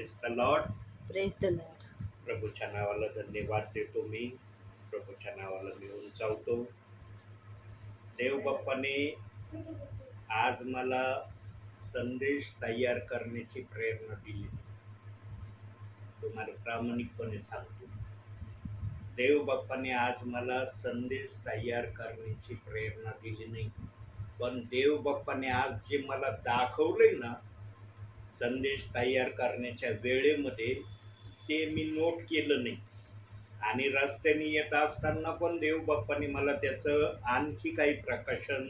Praise the Lord. Praise the Lord. प्रभूच्या नावाला धन्यवाद देतो मी. प्रभूच्या नावाला मी उंचावतो. देव बाप्पाने आज मला संदेश तयार करण्याची प्रेरणा दिली. तुम्हाला प्रामाणिकपणे सांगतो, देव बाप्पाने आज मला संदेश तयार करण्याची प्रेरणा दिली नाही, पण देव बाप्पाने आज जे मला दाखवलंय ना संदेश तयार करण्याच्या वेळेमध्ये, ते मी नोट केलं नाही. आणि रस्त्याने येत असताना पण देव बाप्पाने मला त्याचं आणखी काही प्रकाशन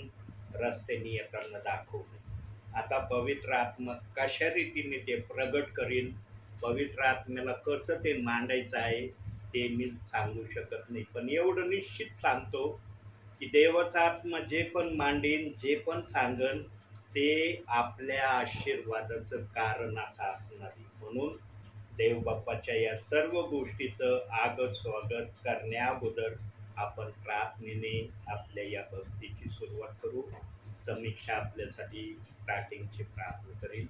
रस्त्याने येताना दाखवलं. आता पवित्र आत्मा कशा रीतीने ते प्रगट करील, पवित्र आत्म्याला कसं ते मांडायचं आहे ते मी सांगू शकत नाही, पण एवढं निश्चित सांगतो की देवाचा आत्मा जे पण मांडेन, जे पण सांगन, ते आपल्या आशीर्वादाचं कारण असं असणार आहे. म्हणून देव बाप्पाच्या या सर्व गोष्टीचं आगत स्वागत करण्याअगोदर आपण प्रार्थनेने आपल्या या भक्तीची सुरुवात करू. समीक्षा आपल्यासाठी स्टार्टिंगची प्रार्थना करेल.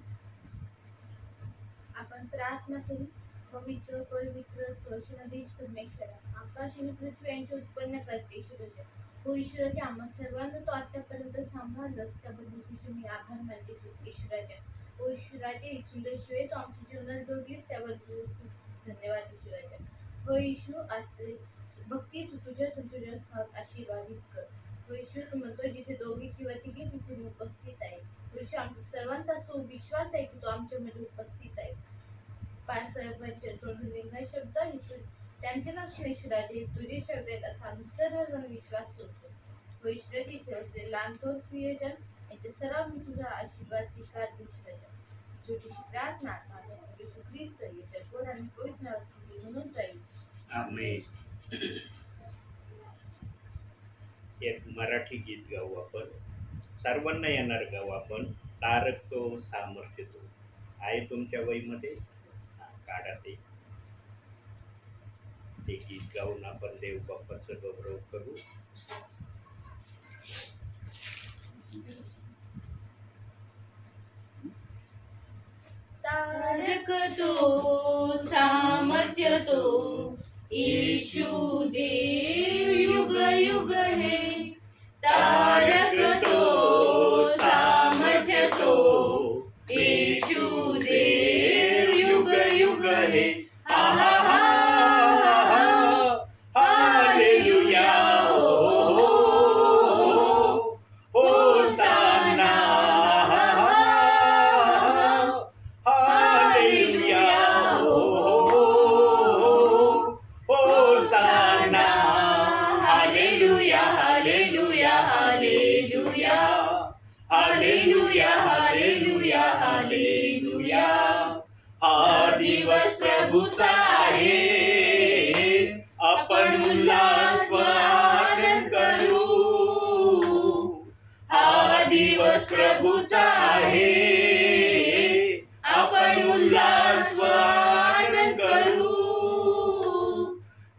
आपण प्रार्थना करू. पवित्र पवित्र दर्शनाधीश परमेश्वरा, आकाश आणि पृथ्वी यांचे उत्पन्न करते ईश्वराचे. हो ईश्वराचे, आम्हा सर्वांना तो आतापर्यंत सांभाळलंस त्याबद्दल तुझे मी आभार मानते ईश्वराचे. हो ईश्वराचे, ईश्वराशिवाय तू आमच्या जीवनात जोडलीस त्याबद्दल खूप धन्यवाद ईश्वराचे. हो ईश्वर, आज भक्ती तू तुझ्या आशीर्वादित कर. हो ईश्वर, तू म्हणतो जिथे दोघे किंवा तिघे तिथे मी उपस्थित आहे. हो ईश्वर, आमच्या सर्वांचा विश्वास आहे की तो आमच्यामध्ये उपस्थित आहे. पायसाहेबांच्या तोंडून निघणारे शब्द त्यांचे लक्ष ईश्वराचे तुझे शब्द आहेत असा आम्ही सर्वजण विश्वास ठेवतो. हो ईश्वराचे, इथे असलेले लहानथोर प्रियजन याचे सर्व मी तुझा आशीर्वाद स्वीकार ईश्वराचा. छोटीशी प्रार्थना येशू ख्रिस्त याच्या गोड आणि पवित्र नावात म्हणून जाईल. आमेन. एक मराठी गीत गाऊ आपण, सर्वांना येणार गाऊ आपण. तारक तो सामर्थ्य तो आहे तुमच्या वहीमध्ये, काढा ते गीत गाऊन आपण देव बाप्पाचं गौरव करू. तारक तो सामर्थ्य तो ईशु देव युग युग है. तारक तो सामर्थ्य तो ईशु देव युग युग है. हा हा हा hallelujah. Hosanna, hallelujah, hosanna, hallelujah hallelujah hallelujah hallelujah hallelujah hallelujah. हा दिवस प्रभूचा आहे, आपण उल्हास आनंद करू. हा दिवस प्रभूचा आहे, आपण उल्हास आनंद करू.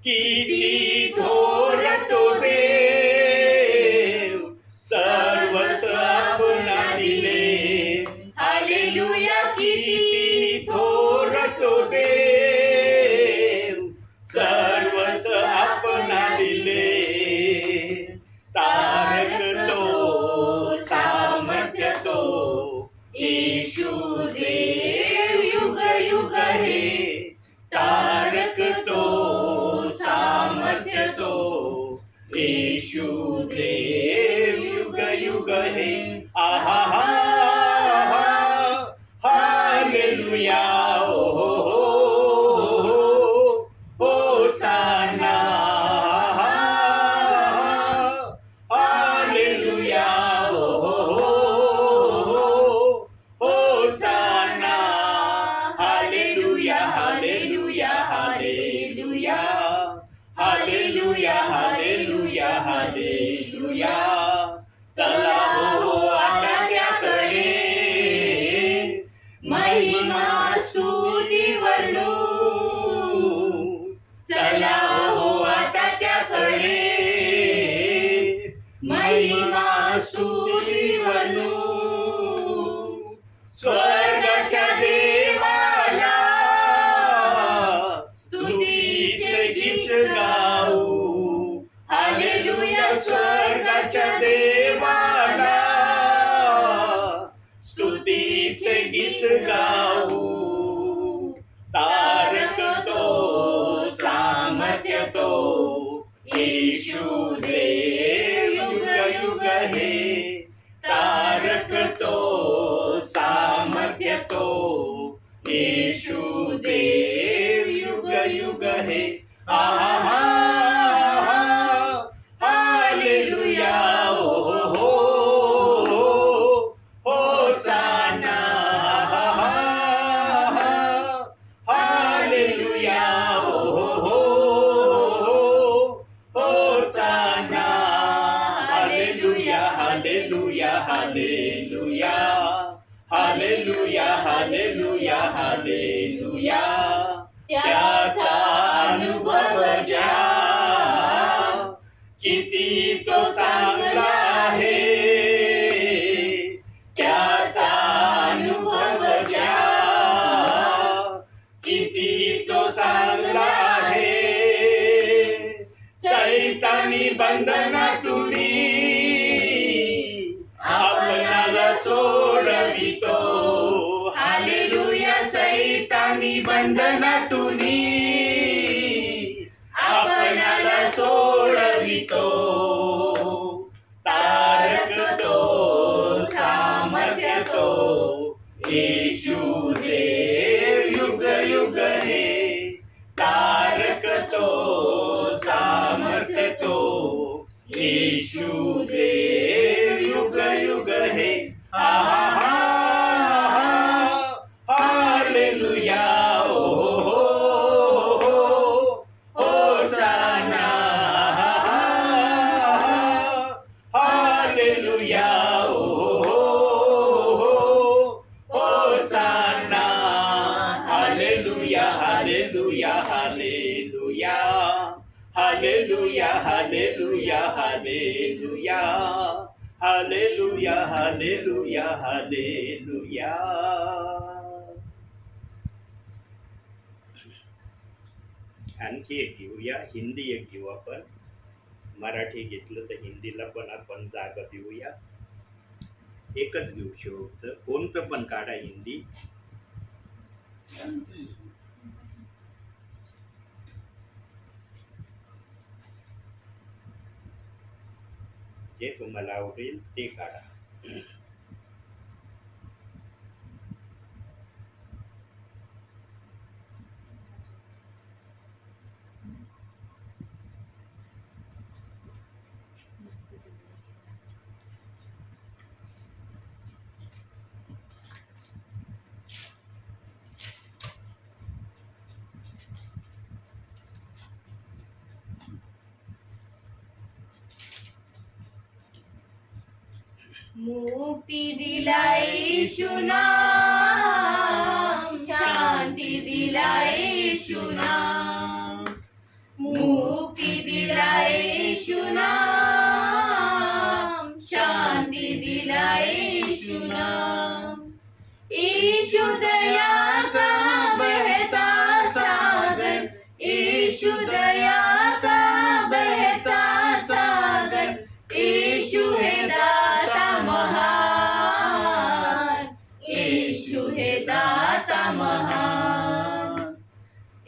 किती थोर तो देव, सर्वच आपणा दिले. हालेलुया. किती थोर तो देव, सर्वच आपणा दिले. तारक तो सामर्थ्य तो ईशु देव युग युग है. तारक तो सामर्थ्य तो ईशु देव युग युग है. आहा हा hallelujah. Hosanna, hallelujah, hosanna, hallelujah, hallelujah, hallelujah, hallelujah, hallelujah, hallelujah. चला हो आता त्याकडे, महिमा स्तुती वर्णू. चला हो आता त्याकडे, महिमा स्तुती वर्णू. स्वर्गाच्या देवाला यीशु देव युग युग हे तारक तो सामर्थ्य तो यीशु देव युग युग हे आहा हालेलुया ओ हो होसाना हालेलुया ओ हो hosanna hallelujah hallelujah hallelujah hallelujah hallelujah hallelujah त्याचा अनुभव घ्या किती तो चांगला आहे त्याचा अनुभव घ्या किती तो चांगला आहे सैतानी बंधनातून आपणाला सोडवितो हालेलुया सैतानी बंधनातून आपणाला सोडवितो तारक तो सामर्थ्य तो यीशु देव युग युग हे तारक तो सामर्थ्य तो यीशु देव युग युग हे आहा हालेलुया ओ हो होसाना हालेलुया ओ hosanna hallelujah hallelujah hallelujah hallelujah hallelujah hallelujah hallelujah hallelujah hallelujah आणखी एक घेऊया हिंदी एक घेऊ आपण मराठी घेतलं तर हिंदीला पण आपण जागा देऊया एकच घेऊ शेवटचं कोणतं पण काढा हिंदी जे तुम्हाला आवडेल ते काढा मुक्ती दिलाय येशू नाम शांती दिलाय येशू नाम मुक्ती दिलाय येशू नाम शांती दिलाय येशू नाम येशू दया का बहता सागर येशू दया का बहता सागर येशू है दाता महान येशू है दाता महान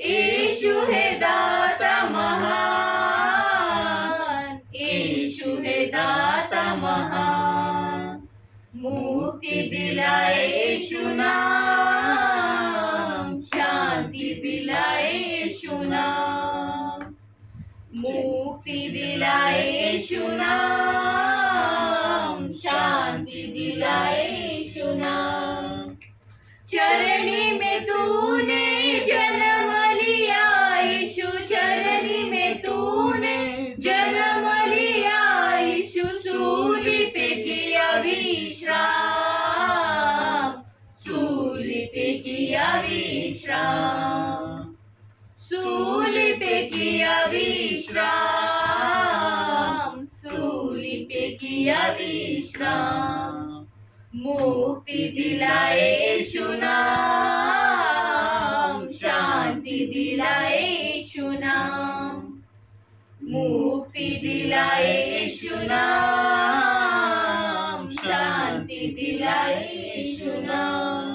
येशू है दाता महान येशू है दाता महान मुक्ती दिलाय येशू नाम शांती दिलाय येशू नाम मुक्ती दिलाय येशू नाम शांति दिलाए येशू नाम चरणी में तूने जन्म लिया यीशु चरणी में तूने जन्म लिया यीशु सूली पे किया विश्राम सूली पे किया विश्राम सूली पे किया विश्राम सूली पे किया विश्राम मुक्ति दिलाए येशू नाम शांति दिलाए येशू नाम मुक्ति दिलाए येशू नाम शांति दिलाए येशू नाम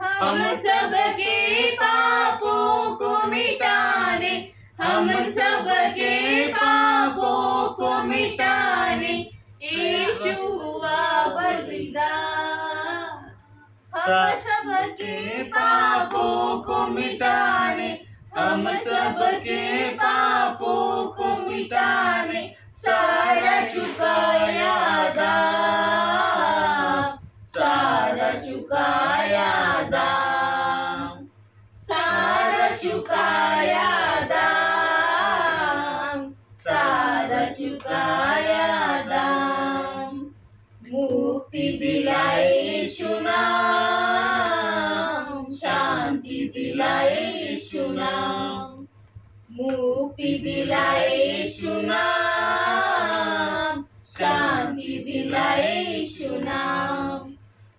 हम सबके पापों को मिटाने हम सबके पापों को मिटाने यीशु हुआ बलिदान। हम सबके पापों को मिटाने, हम सबके पापों को मिटाने सारा चुकाया दाम, सारा चुकाया दाम, सारा चुकाया दाम, सारा चुकाया दाम। मुक्ति दिलाए यीशु नाम, शांति दिलाए यीशु नाम, मुक्ति दिलाए यीशु नाम, शांति दिलाए यीशु नाम।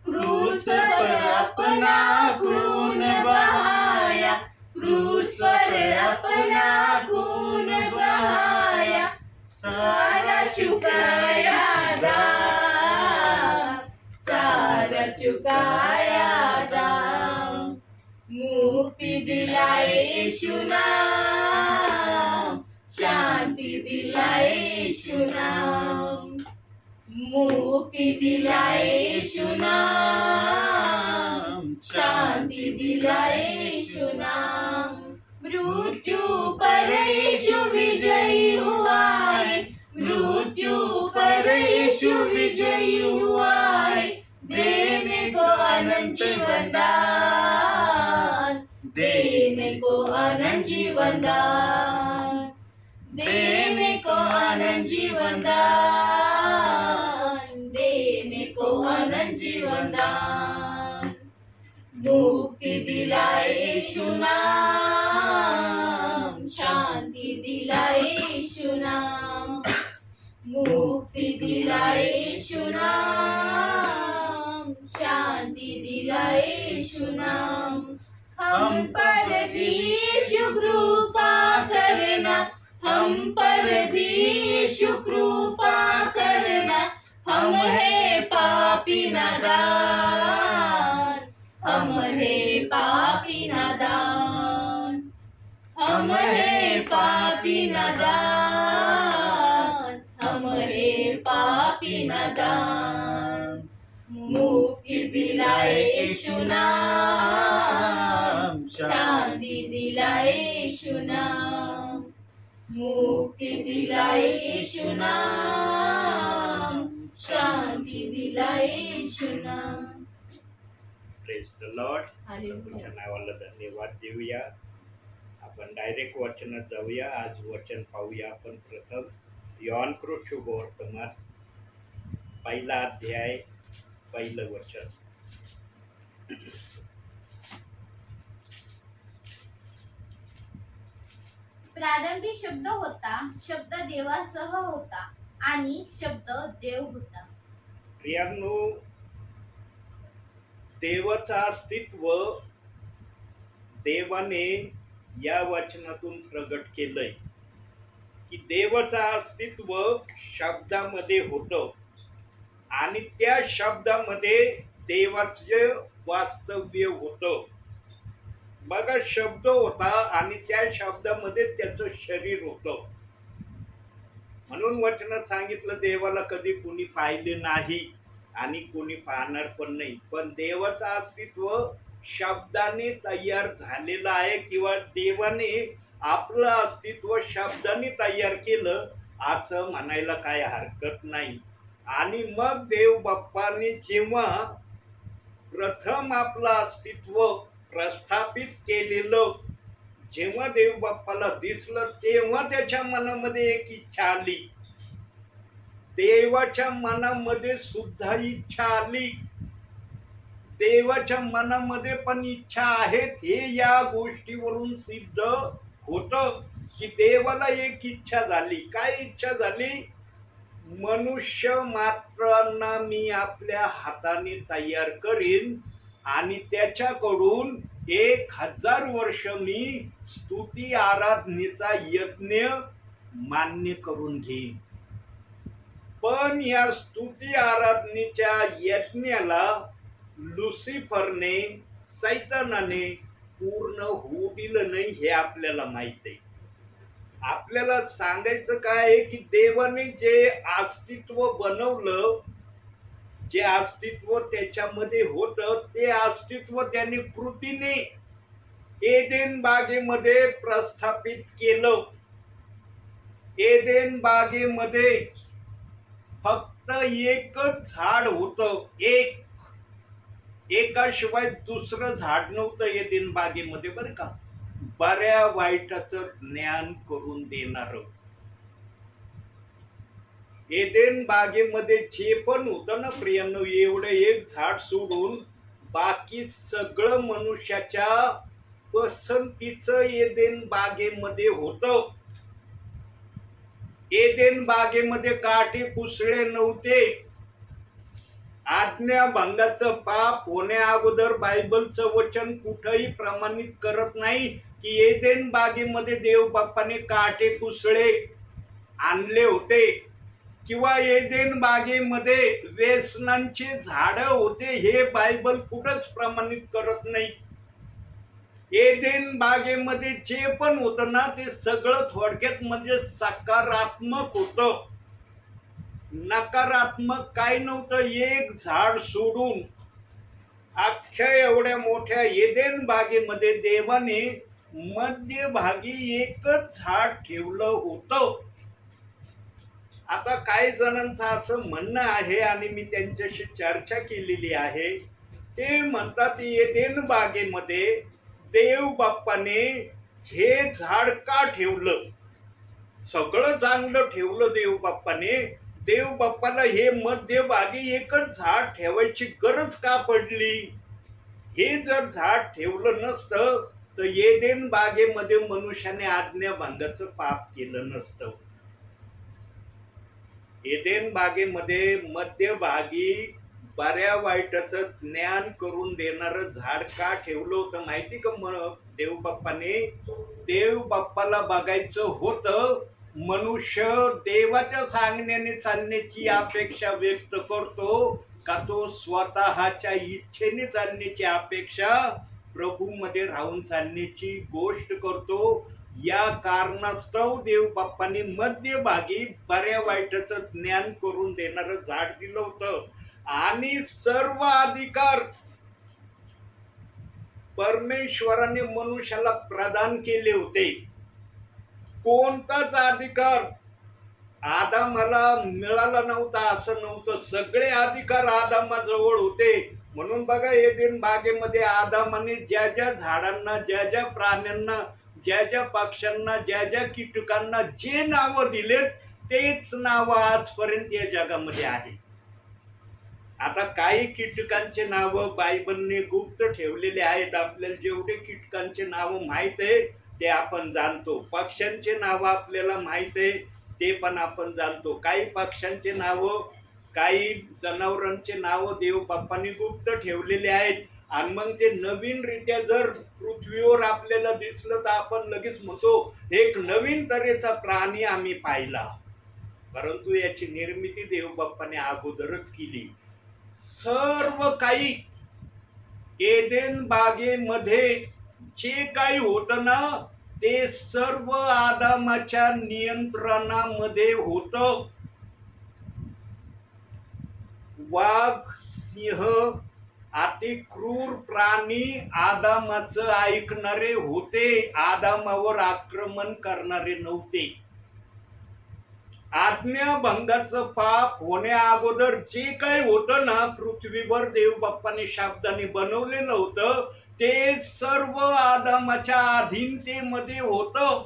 क्रूस पर अपना खून बहाया, क्रूस पर अपना खून बहाया सारा चुकाया दाम, सारा चुकाया दाम। मुक्ति दिलाए यीशु नाम, शांति दिलाए यीशु नाम, मुक्ति दिलाए यीशु नाम, शांति दिलाए यीशु नाम। मृत्यु पर यीशु विजयी हुआ है, मृत्यु पर यीशु विजयी हुआ है। देने को अनंत जीवन दान, देने को अनंत जीवन दान, देने को अनंत जीवन दान, देने को अनंत जीवन दान। मुक्ति दिलाए यीशु नाम, शांति दिलाए यीशु नाम, मुक्ति दिलाए यीशु नाम, शांति दिलाए यीशु नाम। हम पर भी यीशु कृपा करना, हम पर भी यीशु कृपा करना। हम है पापी नादान, हम है पापी नादान, हम है पापी नादान, हम है पापी नादान। मुक्ति दिलाए यीशु नाम, शांति दिलाए यीशु नाम, मुक्ति दिलाए यीशु नाम, शांति दिलाए यीशु नाम। Praise the Lord. हालेलुया. तुमच्या नावाला धन्यवाद देऊया. आपण डायरेक्ट वचनात जाऊया. आज वचन पाहूया आपण प्रथम योहान शुभवर्तमान पहिला अध्याय पहिलं वचन. प्रारंभी शब्द होता, शब्द देवासह होता आणि शब्द देव होता. प्रियांनो, देवाचं अस्तित्व देवाने या वचनातून प्रगट केलंय की देवाचं अस्तित्व शब्दामध्ये होतं आणि त्या शब्दामध्ये देवाचे वास्तव्य होतं. बघा, शब्द होता आणि त्या शब्दामध्ये त्याचं शरीर होतं. म्हणून वचनात सांगितलं देवाला कधी कोणी पाहिले नाही आणि कोणी पाहणार पण नाही. पण देवाचं अस्तित्व शब्दाने तयार झालेलं आहे किंवा देवाने आपलं अस्तित्व शब्दाने तयार केलं असं म्हणायला काय हरकत नाही. आणि मग देव बाप्पाने जेव्हा प्रथम आपलं अस्तित्व प्रस्थापित केलेलं, जेव्हा देव बाप्पाला दिसलं तेव्हा त्याच्या मनामध्ये एक इच्छा आली. देवाच्या मनामध्ये सुद्धा इच्छा आली. देवाच्या मनामध्ये पण इच्छा आहेत हे या गोष्टीवरून सिद्ध होतं की देवाला एक इच्छा झाली. काय इच्छा झाली? मनुष्य मात्रांना मी आपल्या हाताने तयार करीन आणि त्याच्याकडून 1000 वर्ष मी स्तुती आराधनेचा यज्ञ मान्य करून घेईन. पण या स्तुती आराधनेच्या यज्ञाला लुसिफरने, सैतानाने पूर्ण होऊ दिलं नाही हे आपल्याला माहित आहे. आपल्याला सांगायचं काय आहे की देवाने जे अस्तित्व बनवलं, जे अस्तित्व त्याच्यामध्ये होतं, ते अस्तित्व त्यांनी कृतीने एदेन बागेमध्ये प्रस्थापित केलं. एदेन बागेमध्ये फक्त एकच झाड होतं, एकाशिवाय दुसरं झाड नव्हतं एदेन बागेमध्ये, बरं का. बऱ्या वाईटाचं ज्ञान करून देणार. एदेन बागेमध्ये जे पण होतं ना प्रियांनो, एवढं एक झाड सोडून बाकी सगळं मनुष्याच्या पसंतीचं एदेन बागेमध्ये होतं. एदेन बागेमध्ये काटे कुसळे नव्हते. आज्ञाभंगाचं पाप होण्या अगोदर बायबलचं वचन कुठंही प्रमाणित करत नाही की एदेन बागेमध्ये देव बाप्पाने काटे कुसळे आणले होते किंवा एदेन बागेमध्ये व्यसनांचे झाड होते. हे बायबल कुठंच प्रमाणित करत नाही. एदेन बागेमध्ये जे पण होतं ना ते सगळं थोडक्यात म्हणजे सकारात्मक होतं. नकारात्मक काय नव्हतं. एक झाड सोडून अख्ख्या एवढ्या मोठ्या एदेन बागेमध्ये देवाने मध्यभागी एकच झाड ठेवलं होतं. आता काही जणांचं असं म्हणणं आहे आणि मी त्यांच्याशी चर्चा केलेली आहे. ते म्हणतात एदेन बागेमध्ये देव बाप्पाने हे झाड का ठेवलं? सगळं चांगलं ठेवलं देव बाप्पाने. देव बाप्पाला हे मध्यभागी एकच झाड ठेवायची गरज का पडली? हे जर झाड ठेवलं नसतं तर एदेन बागेमध्ये मनुष्याने आज्ञाभंगाचं पाप केलं नसतं. एदेन बागेमध्ये मध्यभागी बऱ्या वाईटाचं ज्ञान करून देणारं झाड का ठेवलं होतं माहिती का? देव बाप्पाने, देव बाप्पाला बघायचं होतं मनुष्य देवाच्या सांगण्याने चालण्याची अपेक्षा व्यक्त करतो का तो स्वतःच्या इच्छेने चालण्याची अपेक्षा प्रभूमध्ये राहून चालण्याची गोष्ट करतो. या कारणास्तव देव बाप्पाने मध्यभागी बऱ्या वाईटाचं ज्ञान करून देणारं झाड दिलं होतं आणि सर्व अधिकार परमेश्वराने मनुष्याला प्रदान केले होते. कोणताच अधिकार आदामाला मिळाला नव्हता असं नव्हतं. सगळे अधिकार आदामाजवळ होते. म्हणून बघा एदेन बागेमध्ये आदामाने ज्या ज्या झाडांना, ज्या ज्या प्राण्यांना, ज्या ज्या पक्ष्यांना, ज्या ज्या कीटकांना जे नावं दिलेत तेच नाव आजपर्यंत या जगामध्ये आहे. आता काही कीटकांचे नाव बायबलने गुप्त ठेवलेले आहेत. आपल्याला जेवढे कीटकांचे नाव माहित आहे ते आपण जाणतो. पक्ष्यांचे नाव आपल्याला माहित आहे ते पण आपण जाणतो. काही पक्ष्यांचे नाव, काही जनावरांचे नाव देव बाप्पाने गुप्त ठेवलेले आहेत. आणि मग ते नवीन रित्या जर पृथ्वीवर आपल्याला दिसलं तर आपण लगेच म्हणतो एक नवीन तऱ्हेचा प्राणी आम्ही पाहिला. परंतु याची निर्मिती देव बाप्पाने अगोदरच केली. सर्व काही एदेन बागेमध्ये जे काही होतं ना ते सर्व आदामाच्या नियंत्रणामध्ये होतं. वाघ, सिंह, अति क्रूर प्राणी आदामाचं ऐकणारे होते. आदामावर आक्रमण करणारे नव्हते. आज्ञाभंगाचं पाप होण्या अगोदर जे काही होतं ना पृथ्वीवर देव बाप्पाने शब्दाने बनवलेलं होतं ते सर्व आदामाच्या अधीनतेमध्ये होतं.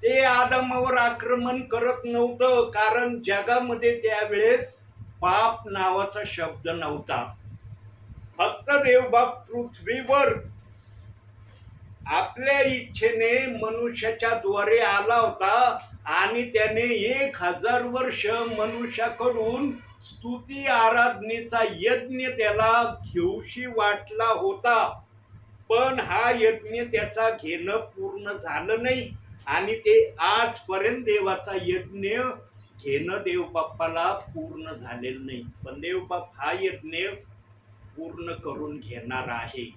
ते आदामावर आक्रमण करत नव्हतं कारण जगामध्ये त्यावेळेस पाप नावाचा शब्द नव्हता. फक्त देवबाप पृथ्वीवर आपल्या इच्छेने मनुष्याच्या द्वारे आला होता आणि त्याने 1000 वर्ष मनुष्याकडून स्तुती आराधनेचा यज्ञ त्याला घेऊशी वाटला होता. पण हा यज्ञ त्याचा घेणं पूर्ण झालं नाही आणि ते आजपर्यंत देवाचा यज्ञ घेणं देव बाप्पाला पूर्ण झालेलं नाही. पण देवबाप हा यज्ञ पूर्ण करून घेणार आहे.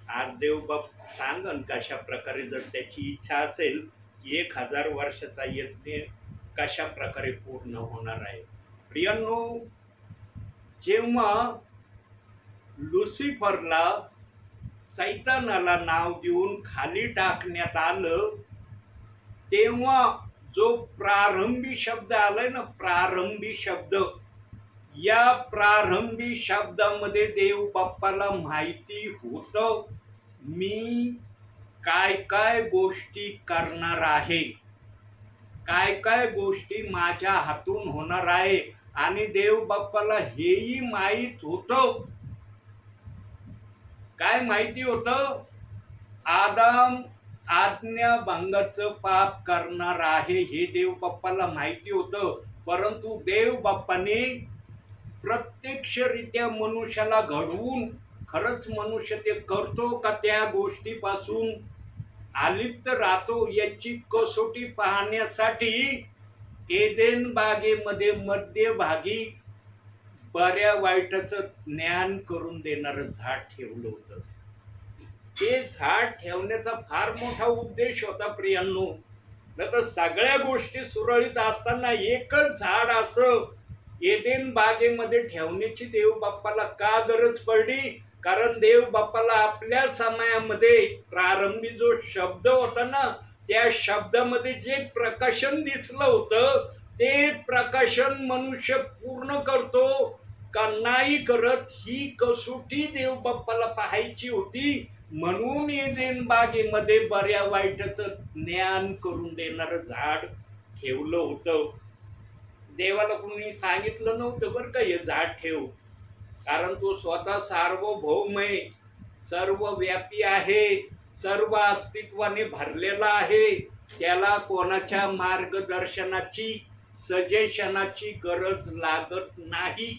आज देवबाप सांगन कशा प्रकारे जर त्याची इच्छा असेल 1000 वर्षाचा यज्ञ कशा प्रकारे पूर्ण होणार आहे. प्रियांनो, जेव्हा लुसिफरला सैतानाला नाव देऊन खाली टाकण्यात आलं, तेव्हा जो प्रारंभी शब्द आलाय ना, प्रारंभी शब्द, या प्रारंभी शब्दामध्ये देव बाप्पाला माहिती होतं मी काय काय गोष्टी करणार आहे, काय काय गोष्टी माझ्या हातून होणार आहे. आणि देव बाप्पाला हेही माहित होतं. काय माहिती होतं? आदाम आज्ञाभंगाचं पाप करणार आहे हे देव बाप्पाला माहिती होतं. परंतु देव बाप्पाने प्रत्यक्षरित्या मनुष्याला घडवून खरंच मनुष्य ते करतो का त्या गोष्टीपासून अलिप्त राहतो याची कसोटी पाहण्यासाठी एदेन बागेमध्ये मध्यभागी बऱ्या वाईटाचं ज्ञान करून देणारं झाड ठेवलं होतं. ते झाड ठेवण्याचा फार मोठा उद्देश होता प्रियांनो. न तर सगळ्या गोष्टी सुरळीत असताना एकच झाड असं एदेन बागेमध्ये ठेवण्याची देव बाप्पाला का गरज पडली? कारण देव बाप्पाला आपल्या समयामध्ये प्रारंभी जो शब्द होता ना, त्या शब्दामध्ये जे प्रकाशन दिसलं होतं ते प्रकाशन मनुष्य पूर्ण करतो का नाही करत ही कसोटी देव बाप्पाला पाहायची होती. म्हणून एदेन बागेमध्ये बऱ्या वाईटाचं ज्ञान करून देणारं झाड ठेवलं होतं. देवाला कोणी सांगितलं नव्हतं बरं का हे झाड ठेव, कारण तो स्वतः सार्वभौम आहे, सर्वव्यापी आहे, सर्व अस्तित्वाने भरलेला आहे. त्याला कोणाच्या मार्गदर्शनाची सजेशनाची गरज लागत नाही.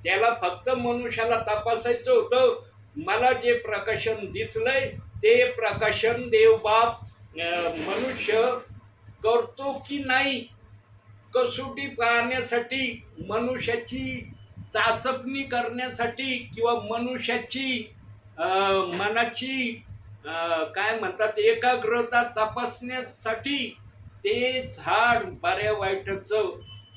त्याला फक्त मनुष्याला तपासायचं होतं, मला जे प्रकाशन दिसलंय ते प्रकाशन देवबाप मनुष्य करतो की नाही कसोटी पाहण्यासाठी, मनुष्याची चाचपणी करण्यासाठी किंवा मनुष्याची मनाची काय म्हणतात एकाग्रता तपासण्यासाठी ते झाड बऱ्या वाईटाचं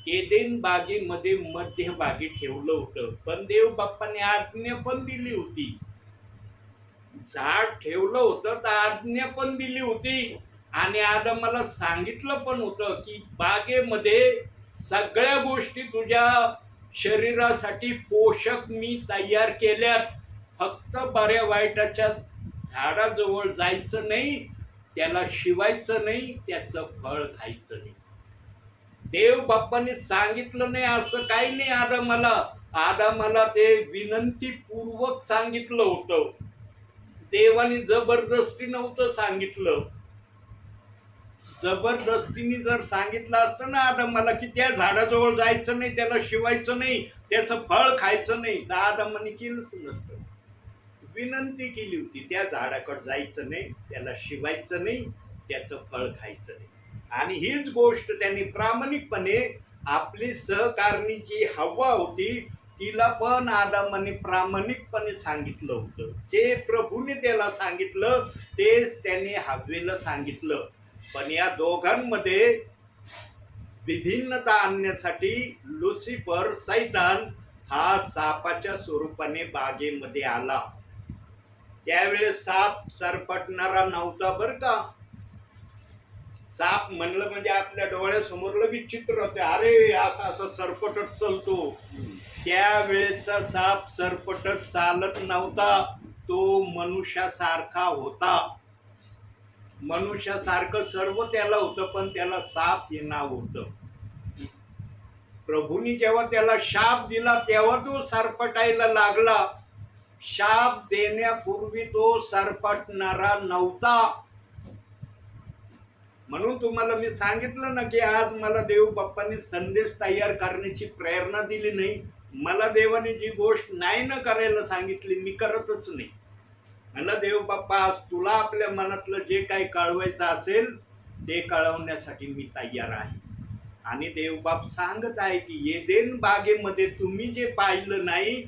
एदेन बागेमध्ये मध्यभागी ठेवलं होतं. पण देव बाप्पाने आज्ञा पण दिली होती. झाड ठेवलं होतं तर आज्ञा पण दिली होती आणि आदमाला सांगितलं पण होतं की बागेमध्ये सगळ्या गोष्टी तुझ्या शरीरासाठी पोषक मी तयार केल्यात, फक्त बऱ्या वाईटाच्या झाडाजवळ जायचं नाही, त्याला शिवायचं नाही, त्याचं फळ खायचं नाही. देव बाप्पाने सांगितलं नाही असं काही नाही आदामाला ते विनंतीपूर्वक सांगितलं होतं. देवाने जबरदस्ती नव्हतं सांगितलं. जबरदस्तीने जर सांगितलं असतं ना आदमाला की त्या झाडाजवळ जायचं नाही, त्याला शिवायचं नाही, त्याचं फळ खायचं नाही, तर आदमाने केलंच नसतं. विनंती केली होती, त्या झाडाकडे जायचं नाही, त्याला शिवायचं नाही, त्याचं फळ खायचं नाही. आणि हीच गोष्ट त्यांनी प्रामाणिकपणे आपली सहकारणी जी हव्वा होती तिला पण आदामाने प्रामाणिकपणे सांगितलं होतं. जे प्रभूने त्याला सांगितलं तेच त्याने हव्वेला सांगितलं. पण या दोघांमध्ये विभिन्नता आणण्यासाठी लुसिफर सैतान हा सापाच्या स्वरूपाने बागेमध्ये आला. त्यावेळेस साप सरपटणारा नव्हता बरं का. साप म्हणलं म्हणजे आपल्या डोळ्यासमोर लगेच चित्र होते, अरे असा असा सरपटत चालतो. त्यावेळेचा साप सरपटत चालत नव्हता, तो मनुष्यासारखा होता. मनुष्यासारखं सर्व त्याला होतं, पण त्याला साप हे नाव होतं. प्रभूंनी जेव्हा त्याला शाप दिला तेव्हा तो सरपटायला लागला. शाप देण्यापूर्वी तो सरपटणारा नव्हता. म्हणून तुम्हाला मी सांगितलं ना की आज मला देव बाप्पांनी संदेश तयार करण्याची प्रेरणा दिली नाही. मला देवाने जी गोष्ट नाही न करायला सांगितली मी करतच नाही. मला देव बाप्पा आज तुला आपल्या मनातलं जे काही कळवायचं असेल ते कळवण्यासाठी मी तयार आहे. आणि देवबाप सांगत आहे की एदेन बागेमध्ये तुम्ही जे पाहिलं नाही,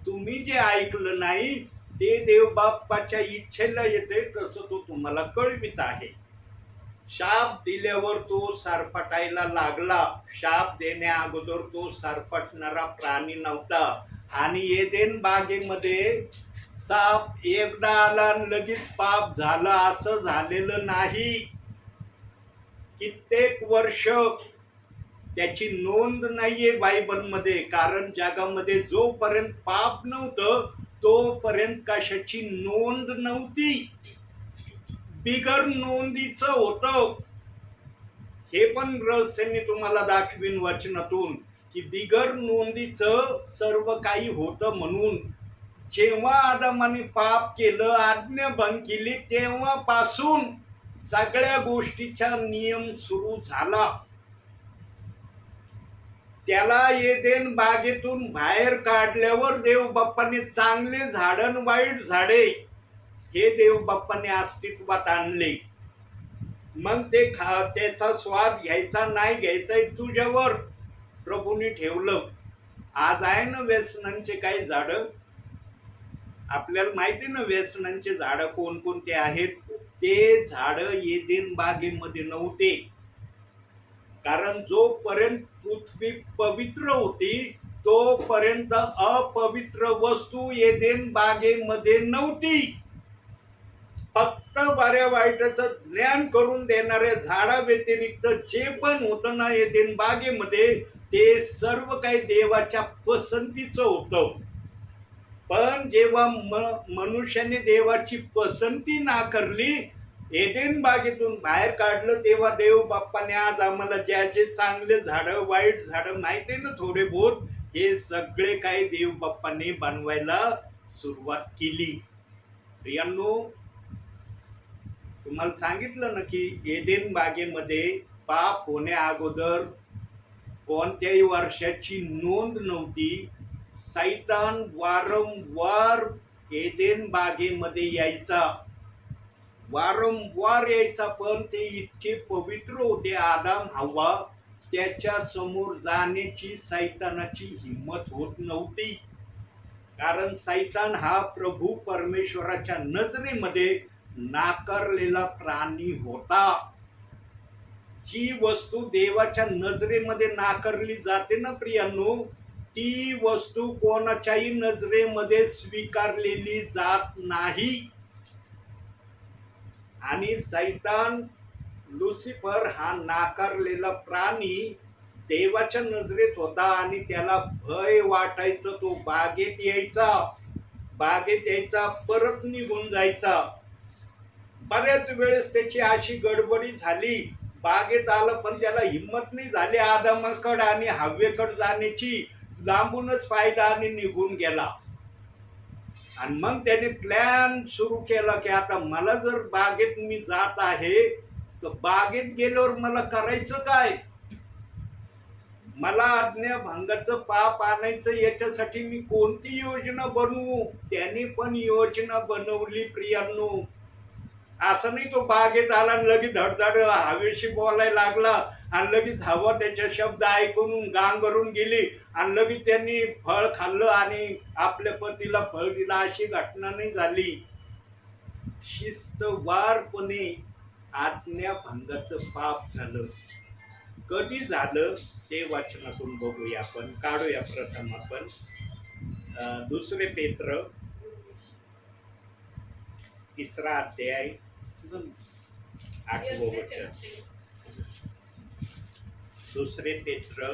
तुम्ही जे ऐकलं नाही, ते देव बाप्पाच्या इच्छेला येते तसं तो तुम्हाला कळवित आहे. शाप दिल्यावर तो सरपटायला लागला. शाप देण्या अगोदर तो सरपटणारा प्राणी नव्हता. आणि एदेन बागेमध्ये साप एकदा आला आणि लगेच पाप झालं असं झालेलं नाही. कित्येक वर्ष त्याची नोंद नाहीये बायबलमध्ये. कारण जगामध्ये जोपर्यंत पाप नव्हतं तोपर्यंत कशाची नोंद नव्हती. बिगर नोंदीचं होतं. हे पण रहस्य मी तुम्हाला दाखवीन वचनातून की बिगर नोंदीचं सर्व काही होतं. म्हणून जेव्हा आदमाने पाप केलं, आज्ञाभंग केली, तेव्हापासून सगळ्या गोष्टीचा नियम सुरू झाला. त्याला एदेन बागेतून बाहेर काढल्यावर देव बाप्पाने चांगले झाड आणि वाईट झाडे हे देव बाप्पाने अस्तित्वात आणले. मग ते त्याचा स्वाद घ्यायचा नाही घ्यायचा तुझ्यावर प्रभूने ठेवलं. आज आहे ना व्यसनांचे काही झाड. आपल्याला माहिती ना व्यसनांचे झाड कोणकोणते आहेत. ते झाड एदेन बागेमध्ये नव्हते. कारण जोपर्यंत पृथ्वी पवित्र होती तोपर्यंत अपवित्र वस्तू एदेन बागेमध्ये नव्हती. फक्त बऱ्या वाईटाचं ज्ञान करून देणाऱ्या झाडा व्यतिरिक्त जे पण होतं ना एदेन बागेमध्ये ते सर्व काही देवाच्या पसंतीचं होतं. पण जेव्हा मनुष्याने देवाची पसंती नाकारली, एदेन बागेतून बाहेर काढलं, तेव्हा देव बाप्पाने आज आम्हाला ज्या जे चांगले झाडं वाईट झाडं माहिती ना थोडे बहुत, हे सगळे काही देव बाप्पाने बनवायला सुरुवात केली. प्रियांनो, तुम्हाला सांगितलं ना की एदेन बागेमध्ये पाप होण्या अगोदर कोणत्याही वर्षाची नोंद नव्हती. सैतान वारंवार एदेन बागेमध्ये यायचा, वारंवार यायचा. पण ते इतके पवित्र होते आदाम हव्वा, त्याच्या समोर जाण्याची सैतानाची हिम्मत होत नव्हती. कारण सैतान हा प्रभू परमेश्वराच्या नजरेमध्ये नाकारलेला प्राणी होता. जी वस्तू देवाच्या नजरेमध्ये नाकारली जाते ना प्रियांनो, ती वस्तू कोणाच्याही नजरेमध्ये स्वीकारलेली जात नाही. आणि सैतान लुसिफर हा नाकारलेला प्राणी देवाच्या नजरेत होता आणि त्याला भय वाटायचं. तो बागेत यायचा परत निघून जायचा. बऱ्याच वेळेस त्याची अशी गडबडी झाली, बागेत आलं पण त्याला हिम्मत नाही झाली आदामाकड आणि हव्वेकड जाण्याची. लांबूनच पाहिला आणि निघून गेला. आणि मग त्याने प्लॅन सुरू केला की आता मला जर बागेत मी जात आहे तर बागेत गेल्यावर मला करायचं काय, मला आज्ञाभंगाचं पाप आणायचं, याच्यासाठी मी कोणती योजना बनवू. त्याने पण योजना बनवली प्रियांनो. असं नाही तो बागेत आला आणि लगेच धडधड हवेशी बोलायला लागला आणि लगेच हवा त्याच्या शब्द ऐकून गांगरून गेली आणि लगेच त्यांनी फळ खाल्लं आणि आपल्या पतीला फळ दिला. अशी घटना नाही झाली. शिस्तवारपणे आज्ञाभंगाचं पाप झालं. कधी झालं ते वाचनातून बघूया आपण. काढूया प्रथम आपण 2 पेत्र 3 अध्याय 8 वचन. 2 पेत्र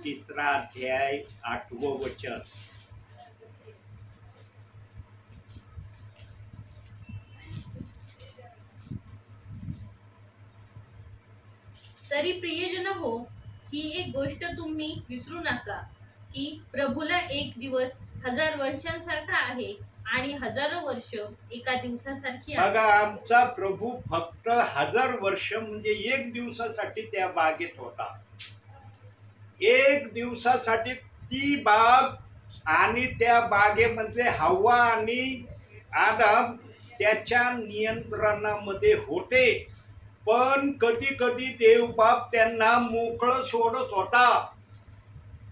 3 अध्याय 8 वचन. तरी प्रियजन हो, ही एक गोष्ट तुम्ही विसरू नका की प्रभूला एक दिवस 1000 वर्षांसारखा आहे आणि हजारो वर्ष एका दिवसासारखी आहे. बघा, आमचा प्रभू फक्त 1000 वर्ष म्हणजे 1 दिवसासाठी त्या बागेत होता. 1 दिवसासाठी ती बाग आणि त्या बागेमधले हव्वा आणि आदम त्याच्या नियंत्रणामध्ये होते. पण कधी कधी देवबाप त्यांना मोकळं सोडत होता.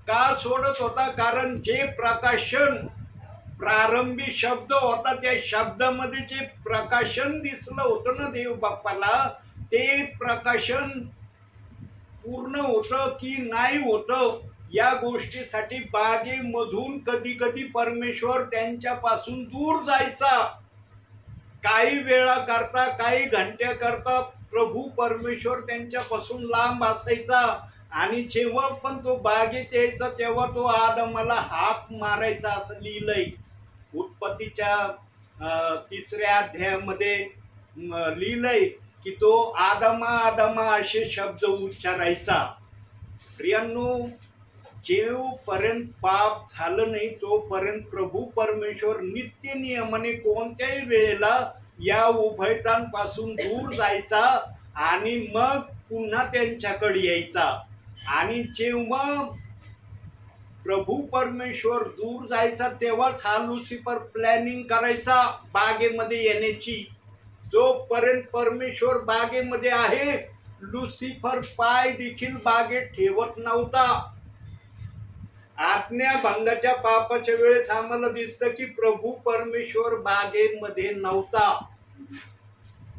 का सोडत होता? कारण जे प्रकाशन प्रारंभी शब्द होता त्या शब्दामध्ये जे प्रकाशन दिसलं होतं ना देव बाप्पाला, ते प्रकाशन पूर्ण होतं की नाही होतं या गोष्टीसाठी बागेमधून कधी कधी परमेश्वर त्यांच्यापासून दूर जायचा. काही वेळा करता, काही घंट्या करता प्रभू परमेश्वर त्यांच्यापासून लांब असायचा. आणि जेव्हा पण तो बागेत यायचा तेव्हा तो आदमाला हाक मारायचा असं लिहिलंय. उत्पत्तीच्या 3ऱ्या अध्यायामध्ये लिहिलंय की तो आदमा आदमा असे शब्द उच्चारायचा. प्रियांनो, जेवपर्यंत पाप झालं नाही तोपर्यंत प्रभू परमेश्वर नित्य नियमाने कोणत्याही वेळेला या उभयतांपासून दूर जायचा आणि मग पुन्हा त्यांच्याकडे यायचा. आणि जेव्हा प्रभू परमेश्वर दूर जायचा तेव्हाच हा लुसिफर प्लॅनिंग करायचा बागेमध्ये येण्याची. जोपर्यंत परमेश्वर बागेमध्ये आहे लुसिफर पाय देखील बागेत ठेवत नव्हता. आज्ञाभंगाच्या पापाच्या वेळेस आम्हाला दिसतं की प्रभू परमेश्वर बागेमध्ये नव्हता.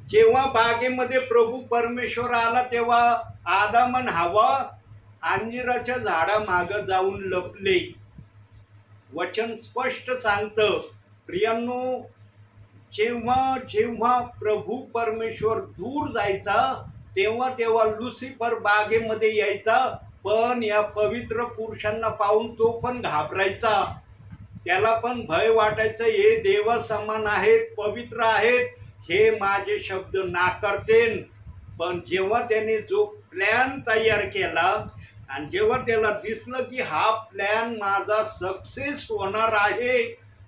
जेव्हा बागेमध्ये प्रभू परमेश्वर आला तेव्हा आदम आणि हवा अंजिराच्या झाडामागं जाऊन लपले. वचन स्पष्ट सांगतं प्रियांनो, जेव्हा जेव्हा प्रभू परमेश्वर दूर जायचा तेव्हा तेव्हा लुसिफर बागेमध्ये यायचा. पण या पवित्र पुरुषांना पाहून तो पण घाबरायचा. त्याला पण भय वाटायचं, हे देवा समान आहेत, पवित्र आहेत, हे माझे शब्द नाकारतेन. पण जेव्हा त्याने जो प्लॅन तयार केला आणि जेव्हा त्याला दिसलं की हा प्लॅन माझा सक्सेस होणार आहे,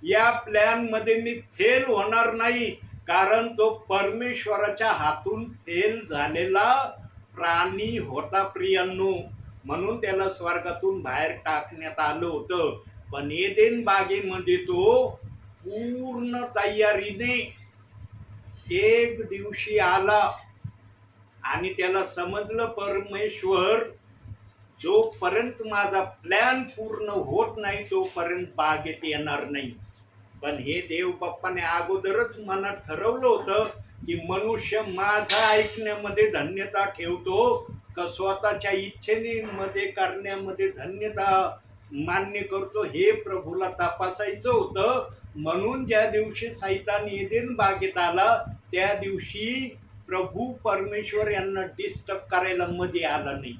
या प्लॅन मध्ये मी फेल होणार नाही, कारण तो परमेश्वराच्या हातून फेल झालेला प्राणी होता प्रियांनो. म्हणून त्याला स्वर्गातून बाहेर टाकण्यात आलं होतं. पण एदेन बागेमध्ये तो पूर्ण तयारीने एक दिवशी आला आणि त्याला समजलं परमेश्वर जोपर्यंत माझा प्लॅन पूर्ण होत नाही तोपर्यंत बागेत येणार नाही. पण हे देव बाप्पाने अगोदरच मनात ठरवलं होतं की मनुष्य माझा ऐकण्यामध्ये धन्यता ठेवतो का स्वतःच्या इच्छेने मध्ये करण्यामध्ये धन्यता मान्य करतो, हे प्रभूला तपासायचं होतं. म्हणून ज्या दिवशी सैतान एदेन बागेत आला त्या दिवशी प्रभू परमेश्वर यांना डिस्टर्ब करायला मध्ये आला नाही.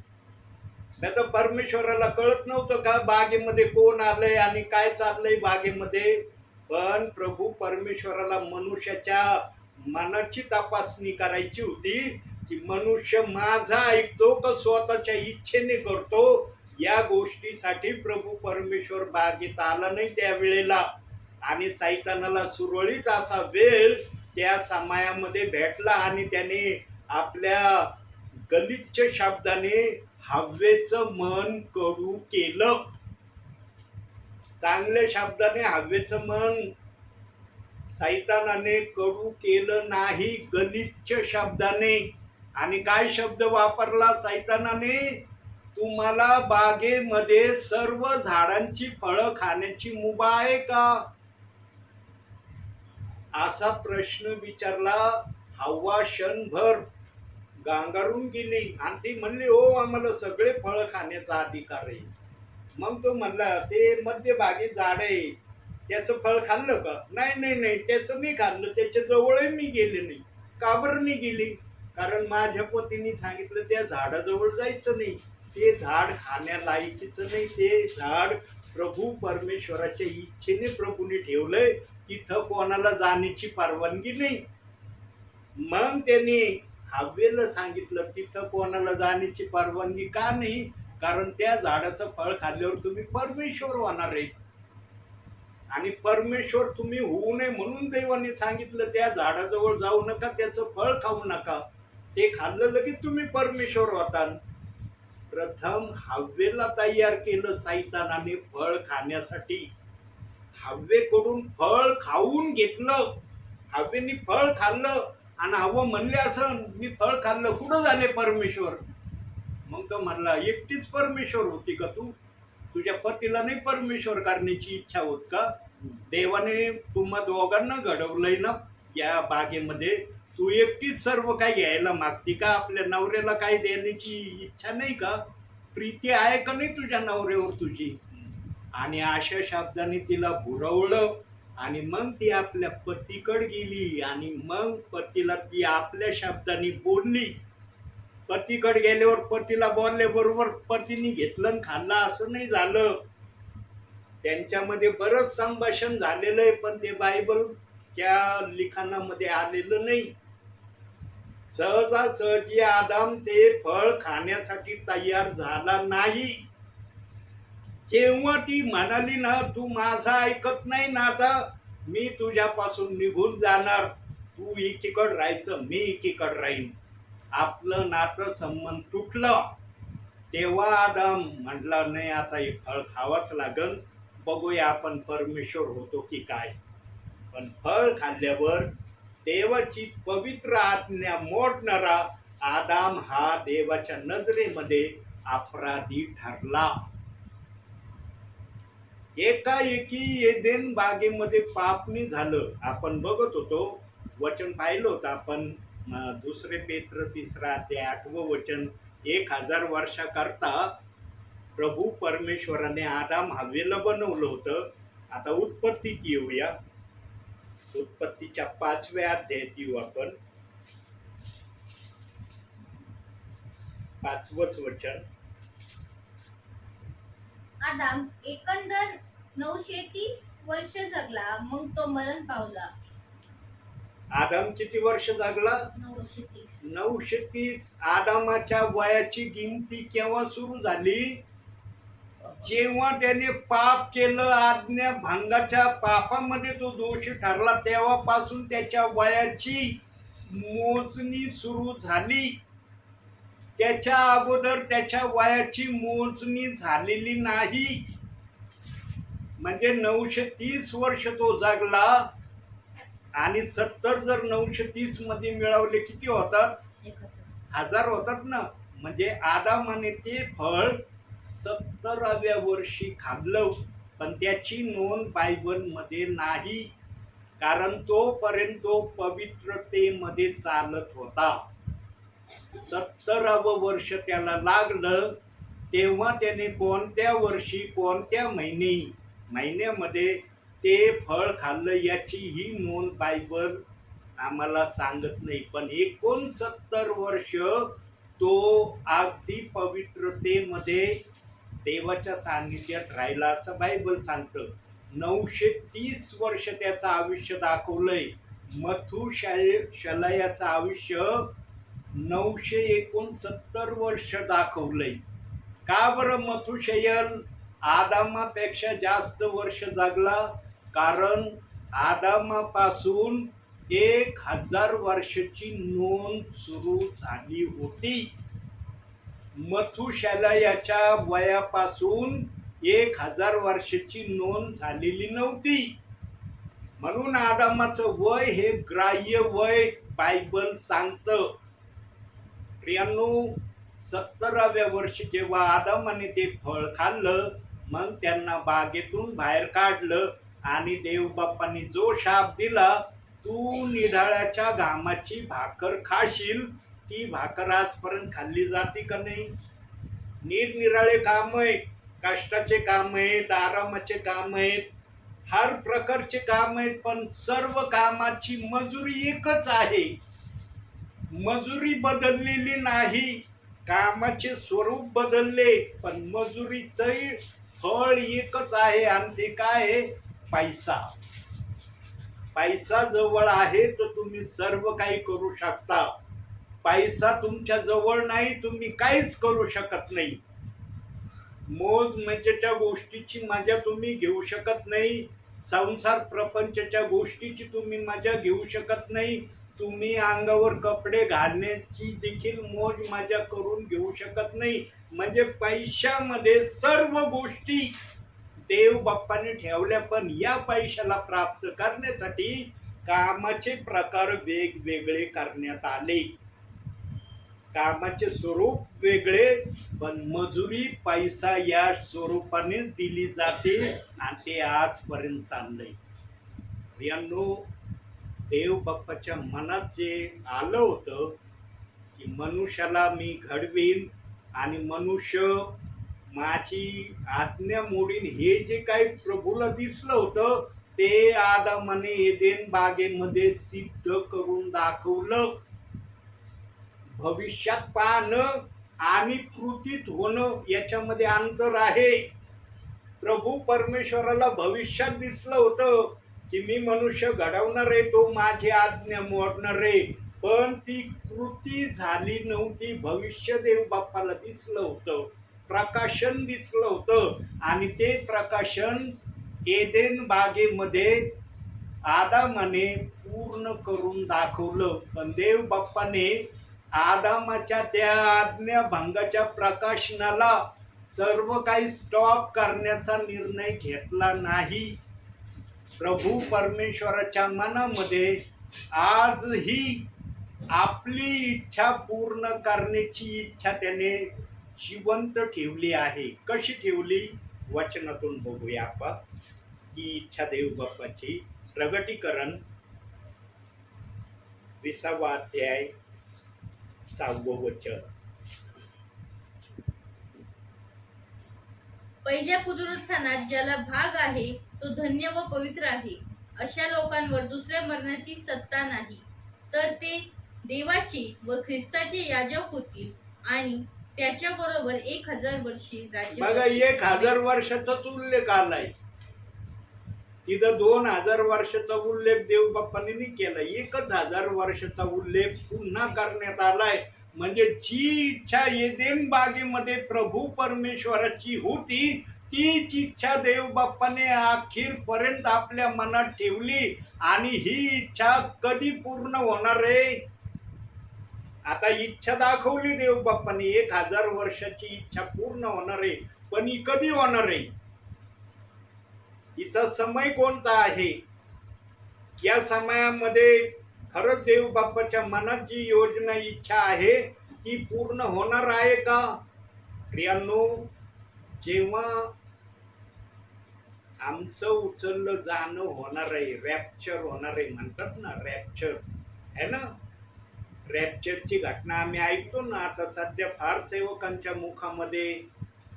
नाही तर परमेश्वराला कळत नव्हतं का बागेमध्ये कोण आलंय आणि काय चाललंय बागेमध्ये. पण प्रभू परमेश्वराला मनुष्याच्या मनाची तपासणी करायची होती की मनुष्य माझा ऐकतो का स्वतःच्या इच्छेने करतो. या गोष्टीसाठी प्रभू परमेश्वर बागेत आला नाही त्यावेळेला. आणि सैतानाला सुरळीत असा वेळ त्या समयामध्ये भेटला आणि त्याने आपल्या गलिच्छ शब्दाने हव्वेचं मन कडू केलं. चांगल्या शब्दाने हव्वेचं मन सैतानाने कडू केलं नाही, गलिच्छ शब्दाने. आणि काय शब्द वापरला सैतानाने? तुम्हाला बागेमध्ये सर्व झाडांची फळं खाण्याची मुभा आहे का, असा प्रश्न विचारला. हव्वा क्षणभर गांगारून गेली आणि ती म्हणली हो आम्हाला सगळे फळं खाण्याचा अधिकार आहे. मग तो म्हणला ते मध्यभागी झाड आहे त्याचं फळ खाल्लं का? नाही नाही नाही त्याचं नाही खाल्लं, त्याच्या जवळ मी गेले नाही. का बरं नाही गेली? कारण माझ्या पतीने सांगितलं त्या झाडाजवळ जायचं नाही, ते झाड खाण्यालायकीचं नाही, ते झाड प्रभू परमेश्वराच्या इच्छेने प्रभूने ठेवलंय, तिथं कोणाला जाण्याची परवानगी नाही. मग त्यांनी हव्वेला सांगितलं तिथं कोणाला जाण्याची परवानगी का नाही? कारण त्या झाडाचं फळ खाल्ल्यावर तुम्ही परमेश्वर होणार आहे आणि परमेश्वर तुम्ही होऊ नये म्हणून देवाने सांगितलं त्या झाडाजवळ जाऊ नका, त्याचं फळ खाऊ नका. ते खाल्लं लगेच तुम्ही परमेश्वर होता. प्रथम हव्वेला तयार केलं सैतानाने फळ खाण्यासाठी. हव्वेकडून फळ खाऊन घेतलं, हव्वेने फळ खाल्लं आणि हवं म्हणले असं मी फळ खाल्लं, कुठं झाले परमेश्वर? मग तो म्हणला एकटीच परमेश्वर होती का तू? तुझ्या पतीला नाही परमेश्वर करण्याची इच्छा होत का? देवाने तुम्हा दोघांना घडवलंय ना या बागेमध्ये, तू एकटीच सर्व काही घ्यायला मागती का? आपल्या नवऱ्याला काही देण्याची इच्छा नाही का? प्रीती आहे का नाही तुझ्या नवऱ्यावर तुझी? आणि अशा शब्दाने तिला भुरवलं आणि मग ती आपल्या पतीकडे गेली आणि मग पतीला ती आपल्या शब्दाने बोलली. पतीकडे गेल्यावर पतीला बोलल्याबरोबर पतीने घेतलं आणि खाल्लं असं नाही झालं. त्यांच्यामध्ये बरंच संभाषण झालेलं आहे, पण ते बायबलच्या लिखाणामध्ये आलेलं नाही. सहजासहजी आदाम ते फळ खाण्यासाठी तयार झाला नाही. जेव्हा ती म्हणाली ना, तू माझा ऐकत नाही ना, आता मी तुझ्यापासून निघून जाणार, तू एकीकडे राहायचं, मी एकीकडे राहीन, आपलं नातं संबंध तुटलं. तेव्हा आदाम म्हटला, नाही आता हे फळ खावंच लागल, बघूया आपण परमेश्वर होतो की काय. पण फळ खाल्ल्यावर देवाची पवित्र आज्ञा मोडणारा आदाम हा देवाच्या नजरेमध्ये अपराधी ठरला. एकाएकी एदेन बागेमध्ये पापणी झालं. आपण बघत होतो, वचन पाहिलं होतं आपण, दुसरे पेत्र 3 ते 8 वचन. 1000 वर्षाकरता प्रभू परमेश्वराने आदाम हव्वेला बनवलं होतं. आता उत्पत्तीत येऊया. उत्पत्तीच्या 5व्या अध्यायात येऊ आपण. 5वंच वचन. आदाम एकंदर 930 वर्ष जगला, मग तो मरण पावला. आदाम किती वर्ष जगला? 930. 930. आदामाच्या वयाची गिनती केव्हा सुरू झाली? जेव्हा त्याने पाप केलं, आज्ञा भंगाच्या पापामध्ये तो दोषी ठरला, तेव्हापासून त्याच्या वयाची मोजणी सुरू झाली. त्याच्या अगोदर त्याच्या वयाची मोजणी झालेली नाही. म्हणजे 930 वर्ष तो जगला आणि 70 जर 930 मध्ये मिळवले किती होतात? 1000 होतात ना. म्हणजे आदामाने ते फळ 70व्या वर्षी खाल्लं, पण त्याची नोंद बायबलमध्ये नाही, कारण तोपर्यंत तो पवित्रतेमध्ये चालत होता. 70वं वर्ष त्याला लागलं, तेव्हा त्याने कोणत्या वर्षी कोणत्या महिन्यामध्ये ते फळ खाल्लं याची ही नोंद बायबल आम्हाला सांगत नाही. पण 69 वर्ष तो अगदी पवित्रतेमध्ये देवाच्या सान्निध्यात राहिला असं बायबल सांगतं. 930 वर्ष त्याचं आयुष्य दाखवलंय. मथुशलयाचं आयुष्य 969 वर्ष दाखवलंय. का बरं मथुशयल आदामापेक्षा जास्त वर्ष जगला? कारण आदामापासून 1000 वर्षाची नोंद सुरू झाली होती. मथुशलयाच्या वयापासून 1000 वर्षाची नोंद झालेली नव्हती. म्हणून आदामाचं वय हे ग्राह्य वय बायबल सांगतं. प्रियांनो, 70व्या वर्षी जेव्हा आदामाने ते फळ खाल्लं, मग त्यांना बागेतून बाहेर काढलं आणि देवबाप्पांनी जो शाप दिला, तू निढाळ्याच्या घामाची भाकर खाशील, ती भाकर आजपर्यंत खाल्ली जाते का नाही? निरनिराळे काम आहेत, कष्टाचे काम आहेत, आरामाचे काम आहेत, हर प्रकारचे काम आहेत, पण सर्व कामाची मजुरी एकच आहे. मजुरी बदललेली नाही, कामाचे स्वरूप बदलले, पण मजुरीचंही फळ एकच आहे, आणि ते काय आहे? पैसा. पैसा जवळ आहे तर तुम्ही सर्व काही करू शकता. पैसा तुमच्या जवळ नाही, तुम्ही काहीच करू शकत नाही. मोज मजेच्या गोष्टीची मजा तुम्ही घेऊ शकत नाही. संसार प्रपंचाच्या गोष्टीची तुम्ही मजा घेऊ शकत नाही. तुम्ही अंगावर कपडे घालण्याची देखील मोज मजा करून घेऊ शकत नाही. म्हणजे पैशामध्ये सर्व गोष्टी देव बाप्पाने ठेवल्या, पण या पैशाला प्राप्त करण्यासाठी कामाचे प्रकार वेगवेगळे करण्यात आले. कामाचे स्वरूप वेगळे, पण मजुरी पैसा या स्वरूपाने दिली जाते, आणि ते आजपर्यंत चाललंय. प्रियांनो, देव बाप्पाच्या मनात जे आलं होतं की मनुष्याला मी घडवीन आणि मनुष्य माझी आज्ञा मोडीन, हे जे काही प्रभूला दिसलं होतं ते आदामाने एदेन बागेमध्ये सिद्ध करून दाखवलं. भविष्यात पाहणं आणि कृतीत होणं याच्यामध्ये अंतर आहे. प्रभू परमेश्वराला भविष्यात दिसलं होतं की मी मनुष्य घडवणार आहे, तो माझी आज्ञा मोडणार आहे, पण ती कृती झाली नव्हती. भविष्य देव बाप्पाला दिसलं होतं, प्रकाशन दिसलं होतं आणि ते प्रकाशन एदेन बागेमध्ये आदामाने पूर्ण करून दाखवलं. पण देव बाप्पाने आदामाच्या त्या आज्ञाभंगाच्या प्रकाशनाला सर्व काही स्टॉप करण्याचा निर्णय घेतला नाही. प्रभू परमेश्वराच्या मनामध्ये आजही आपली इच्छा पूर्ण करण्याची इच्छा त्याने जिवंत ठेवली आहे. कशी ठेवली? वचनातून बघूया आपण ही इच्छा देव बाप्पाची. प्रगटीकरण 20 अध्याय 6 वचन. पहिल्या पुनरुत्थानात ज्याला भाग आहे तो धन्य व पवित्र आहे. अशा लोकांवर दुसऱ्या मरणाची सत्ता नाही, तर ते देवाचे व ख्रिस्ताचे याजक होतील आणि त्याच्या बरोबर 1000 वर्षे राज्य बघा, करतील. 1000 वर्षाचाच उल्लेख आलाय तिथं. 2000 वर्षाचा उल्लेख देव बाप्पाने नाही केला. 1000 वर्षाचा उल्लेख पुन्हा करण्यात आलाय. म्हणजे जी इच्छा एदेन बागेमध्ये प्रभू परमेश्वराची होती तीच इच्छा देव बाप्पाने अखेरपर्यंत आपल्या मनात ठेवली. आणि ही इच्छा कधी पूर्ण होणार आहे? आता इच्छा दाखवली देव बाप्पाने, 1000 वर्षाची इच्छा पूर्ण होणार आहे, पण ही कधी होणार आहे? हिचा समय कोणता आहे? या समयामध्ये खरंच देव बाप्पाच्या मनात जी योजना इच्छा आहे ती पूर्ण होणार आहे का? प्रियांनो, जेव्हा आमचं उचललं जाणं होणार आहे, रॅप्चर होणार आहे म्हणतात ना, रॅप्चर है ना, रॅप्चरची घटना आम्ही ऐकतो ना. आता सध्या फार सेवकांच्या मुखामध्ये,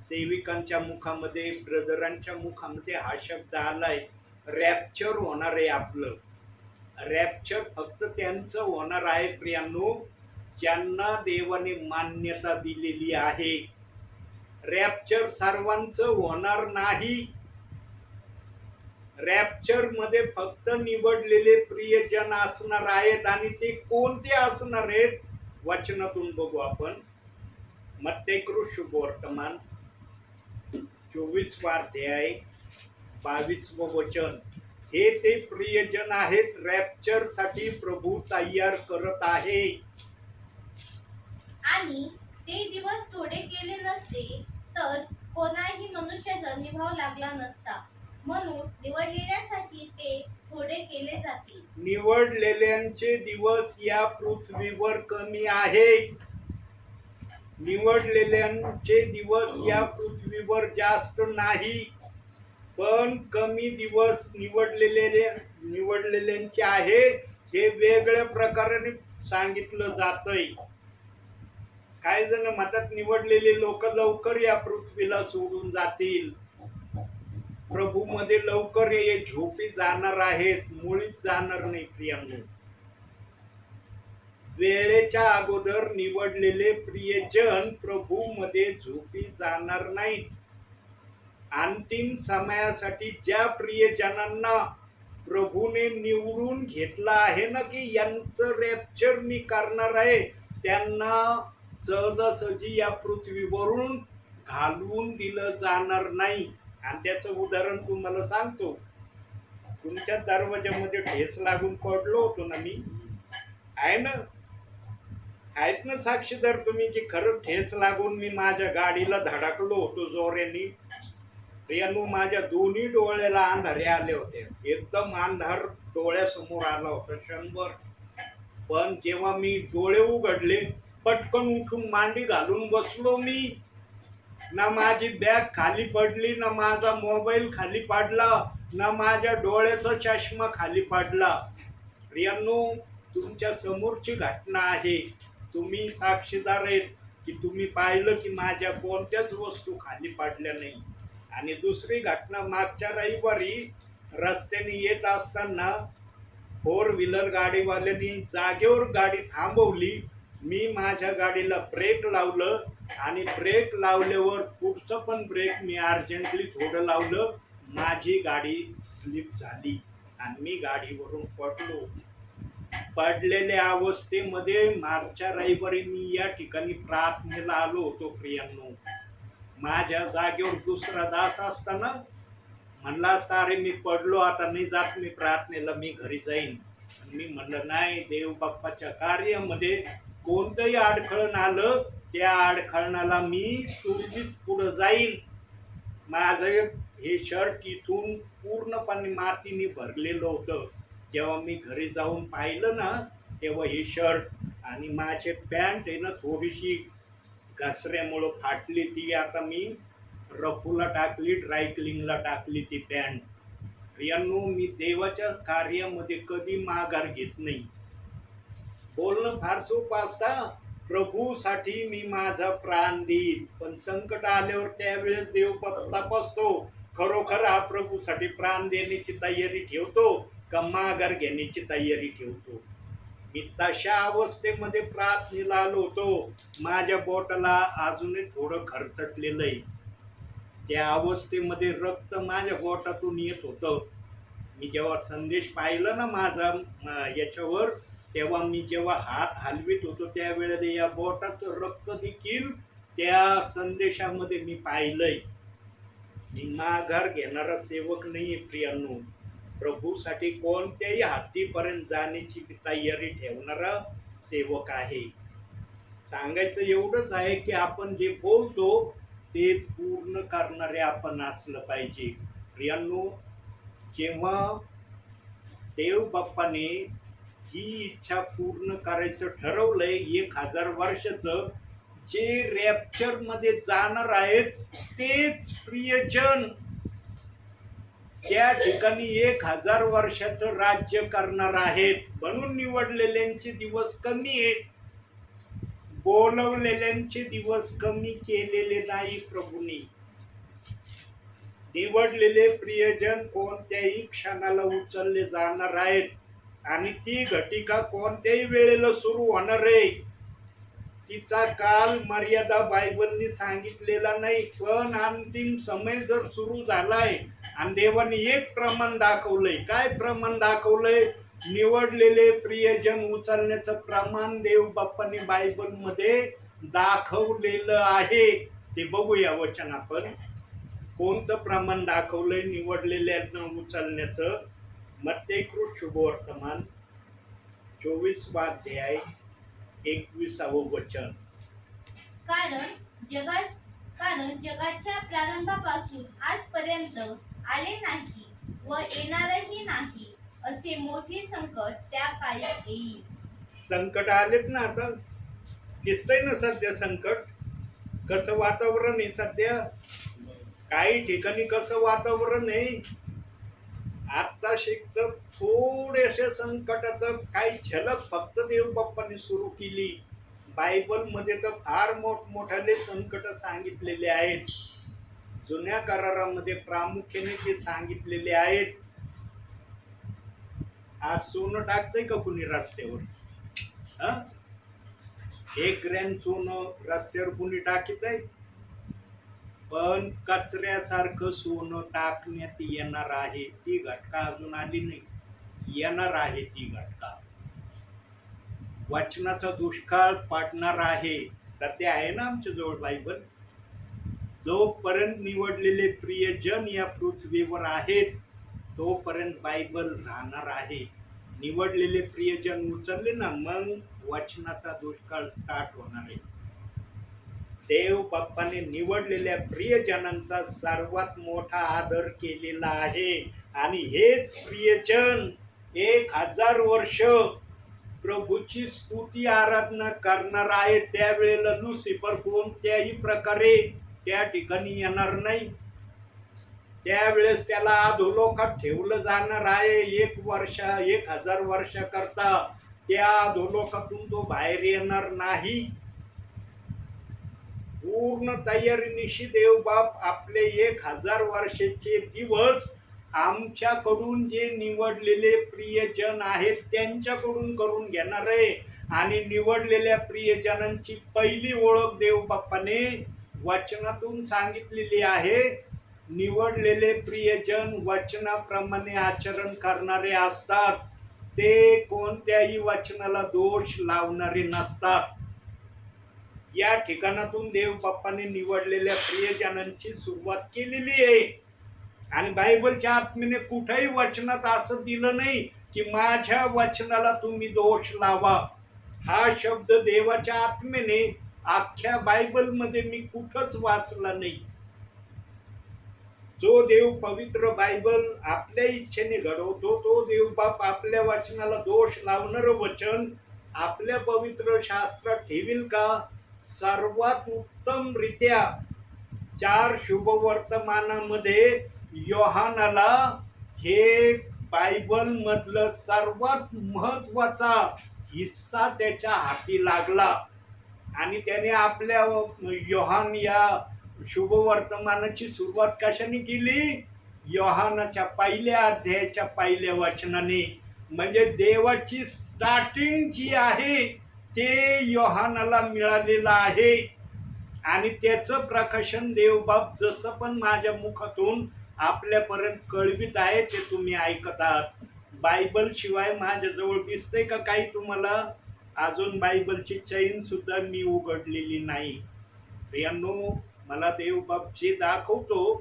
सेविकांच्या मुखामध्ये, ब्रदरांच्या मुखामध्ये हा शब्द आलाय, रॅप्चर होणार आहे आपलं. रॅप्चर फक्त त्यांचं होणार आहे प्रियांनो ज्यांना देवाने मान्यता दिलेली आहे. रॅप्चर सर्वांचं होणार नाही. रॅप्चर मध्ये फक्त निवडलेले प्रियजन असणार आहेत. आणि ते कोणते असणार आहेत? वचनातून बघू आपण. मत्तेकृ वर्तमान 24 अध्याय 22 वचन. हे ते प्रियजन आहेत, रॅप्चर साठी प्रभू तयार करत आहे. आणि ते दिवस थोडे केले नसते तर कोणाही मनुष्याचा निभाव लागला नसता, म्हणून निवडलेल्यासाठी ते थोडे केले जातील. निवडलेल्यांचे दिवस या पृथ्वीवर कमी आहेत. निवडलेल्यांचे दिवस या पृथ्वीवर जास्त नाही, पण कमी दिवस निवडलेल्यांचे आहे. हे वेगळ्या प्रकाराने सांगितलं जातंय. काही जण म्हणतात निवडलेले लोक लवकर या पृथ्वीला सोडून जातील, प्रभू मध्ये लवकर हे झोपी जाणार आहेत. मुळीच जाणार नाही प्रियांनो. वेळेच्या अगोदर निवडलेले प्रियजन प्रभू मध्ये झोपी जाणार नाहीत. अंतिम समयासाठी ज्या प्रियजनांना प्रभूने निवडून घेतला आहे ना की यांचं रॅप्चर मी करणार आहे, त्यांना सहजासहजी या पृथ्वीवरून घालवून दिलं जाणार नाही. आणि त्याचं उदाहरण तुम्हाला सांगतो. तुमच्या दरवाजामध्ये ठेस लागून पडलो होतो ना मी, आहे ना, आहेत ना साक्षीदार तुम्ही की खरं ठेस लागून मी माझ्या गाडीला धडकलो होतो जोऱ्याने. प्रियांनो, माझ्या दोन्ही डोळ्याला अंधारे आले होते. एकदम अंधार डोळ्यासमोर आला होता 100. पण जेव्हा मी डोळे उघडले, पटकन उठून मांडी घालून बसलो मी. ना माझी बॅग खाली पडली, ना माझा मोबाईल खाली पडला, ना माझ्या डोळ्याचा चष्मा खाली पडला. प्रियांनो, तुमच्या समोरची घटना आहे. तुम्ही साक्षीदार आहेत की तुम्ही पाहिलं की माझ्या कोणत्याच वस्तू खाली पडल्या नाही. आणि दुसरी घटना, मागच्या रविवारी रस्त्याने येत असताना 4 व्हीलर गाडीवाल्यांनी जागेवर गाडी थांबवली. मी माझ्या गाडीला ब्रेक लावलं आणि ब्रेक लावल्यावर पुढचं पण ब्रेक मी अर्जंटली थोडं लावलं. माझी गाडी स्लिप झाली आणि मी गाडीवरून पडलो. पडलेल्या अवस्थेमध्ये मागच्या रविवारी मी या ठिकाणी प्रार्थनेला आलो होतो. प्रियांनो, माझ्या जागेवर दुसरा दास असताना म्हणला असता, अरे मी पडलो, आता नाही जात मी प्रार्थनेला, मी घरी जाईन. मी म्हणलं नाही, देव बाप्पाच्या कार्यामध्ये कोणतंही अडखळण आलं त्या अडखळणाला मी तुर्जीत पुढं जाईन. माझं हे शर्ट इथून पूर्णपणे मातीने भरलेलं होतं. जेव्हा मी घरी जाऊन पाहिलं ना, तेव्हा हे शर्ट आणि माझे पॅन्ट आहे ना थोडीशी घसऱ्यामुळं फाटली. ती आता मी रफूला टाकली, ड्रायक्लिंगला टाकली ती पॅन्ट. प्रियांनो, मी देवाच्या कार्यामध्ये कधी माघार घेत नाही. बोलणं फार सोपं असतं, प्रभूसाठी मी माझा प्राण देईन, पण संकट आल्यावर त्यावेळेस देव तपासतो खरोखर हा प्रभूसाठी प्राण देण्याची तयारी ठेवतो का माघार घेण्याची तयारी ठेवतो. मी तशा अवस्थेमध्ये प्रार्थनेला आलो होतो. माझ्या बोटाला अजूनही थोडं खरचटलेलं आहे. त्या अवस्थेमध्ये रक्त माझ्या बोटातून येत होतं. मी जेव्हा संदेश पाहिला ना माझा याच्यावर, तेव्हा मी जेव्हा हात हलवित होतो त्यावेळेला या बोटाचं रक्त देखील त्या संदेशामध्ये मी पाहिलंय. मी माघार घेणारा सेवक नाही प्रियांनो. प्रभूसाठी कोणत्याही हद्दीपर्यंत जाण्याची तयारी ठेवणारा सेवक आहे. सांगायचं एवढंच आहे की आपण जे बोलतो ते पूर्ण करणारे आपण असलं पाहिजे. प्रियांनो, जेव्हा देव बाप्पाने ही इच्छा पूर्ण करायचं ठरवलंय, 1000 वर्षाचं, जे रॅप्चर मध्ये जाणार आहेत तेच प्रियजन त्या ठिकाणी 1000 वर्षाचं राज्य करणार आहेत. म्हणून निवडलेल्यांचे दिवस कमी आहेत, बोलवलेल्यांचे दिवस कमी केलेले नाही प्रभूंनी. निवडलेले प्रियजन कोणत्याही क्षणाला उचलले जाणार आहेत आणि ती घटिका कोणत्याही वेळेला सुरू होणार आहे. तिचा काल मर्यादा बायबलनी सांगितलेला नाही, पण अंतिम समय जर सुरू झालाय आणि देवाने एक प्रमाण दाखवलंय. काय प्रमाण दाखवलंय? निवडलेले प्रियजन उचलण्याचं प्रमाण देव बाप्पाने बायबलमध्ये दाखवलेलं आहे. ते बघूया वचन आपण. कोणतं प्रमाण दाखवलंय निवडलेल्यांना उचलण्याचं? मत्तेकृत शुभवर्तमान 24वा अध्याय 21वं वचन. कारण जगाच्या प्रारंभापासून आजपर्यंत आले नाही व येणारही नाही असे मोठे संकट त्या काळी येईल. संकट आलेत ना, आता दिसतंय ना सध्या संकट. कसं वातावरण आहे सध्या, काही ठिकाणी कसं वातावरण आहे. आता शिकत थोडेसे संकटाचं काही झलक फक्त देव बाप्पाने सुरू केली. बायबलमध्ये तर फार मोठमोठाले संकट सांगितलेले आहेत. जुन्या करारामध्ये प्रामुख्याने ते सांगितलेले आहेत. आज सोनं टाकतंय का कुणी रस्त्यावर? 1 ग्रॅम सोनं रस्त्यावर कुणी टाकीत आहे? पण कचऱ्यासारखं सोनं टाकण्यात येणार आहे. ती घटका अजून आली नाही, येणार आहे ती घटका. वचनाचा दुष्काळ पडणार आहे. सध्या आहे ना आमच्या जवळ बायबल. जोपर्यंत निवडलेले प्रियजन या पृथ्वीवर आहेत तोपर्यंत बायबल राहणार आहे. निवडलेले प्रियजन उचलले ना, मग वचनाचा दुष्काळ स्टार्ट होणार आहे. देव बाप्पाने निवडलेल्या प्रियजनांचा सर्वात मोठा आदर केलेला आहे आणि हेच प्रियजन 1000 वर्ष प्रभूची स्तुती आराधना करणार आहे. त्यावेळेला लुसिफर कोणत्याही प्रकारे त्या ठिकाणी येणार नाही. त्यावेळेस त्याला अधोलोकात ठेवलं जाणार आहे 1000 वर्षाकरता. त्या अधोलोकातून तो बाहेर येणार नाही. पूर्ण तयारीनिशी देवबाप आपले 1000 वर्षाचे दिवस आमच्याकडून जे निवडलेले प्रियजन आहेत त्यांच्याकडून करून घेणार आहे. आणि निवडलेल्या प्रियजनांची पहिली ओळख देवबाप्पाने वचनातून सांगितलेली आहे. निवडलेले प्रियजन वचनाप्रमाणे आचरण करणारे असतात. ते कोणत्याही वचनाला दोष लावणारे नसतात. या ठिकाणातून देवबाप्पाने निवडलेल्या प्रियजनांची सुरुवात केलेली आहे. आणि बायबलच्या आत्म्याने कुठेही वचनात असं दिलं नाही की माझ्या वचनाला तुम्ही दोष लावा. हा शब्द देवाच्या आत्म्याने अख्ख्या बायबलमध्ये मी कुठंच वाचला नाही. जो देव पवित्र बायबल आपल्या इच्छेने घडवतो, तो देवबाप आपल्या वचनाला दोष लावणारं वचन आपल्या पवित्र शास्त्रात ठेवील का? सर्वात उत्तम रित्या 4 शुभवर्तमानामध्ये योहानाला हे बायबल मधलं सर्वात महत्वाचा हिस्सा त्याच्या हाती लागला. आणि त्याने आपल्या योहान या शुभवर्तमानाची सुरुवात कशाने केली? योहानाच्या पहिल्या अध्यायाच्या पहिल्या वचनाने. म्हणजे देवाची स्टार्टिंग जी आहे ते योहानाला मिळालेलं आहे. आणि त्याचं प्रकाशन देवबाप जसं पण माझ्या मुखातून आपल्यापर्यंत कळवित आहे ते तुम्ही ऐकत आहात. बायबल शिवाय माझ्याजवळ दिसतंय का काही तुम्हाला? अजून बायबलची चैन सुद्धा मी उघडलेली नाही. प्रियांनो, मला देवबाप जे दाखवतो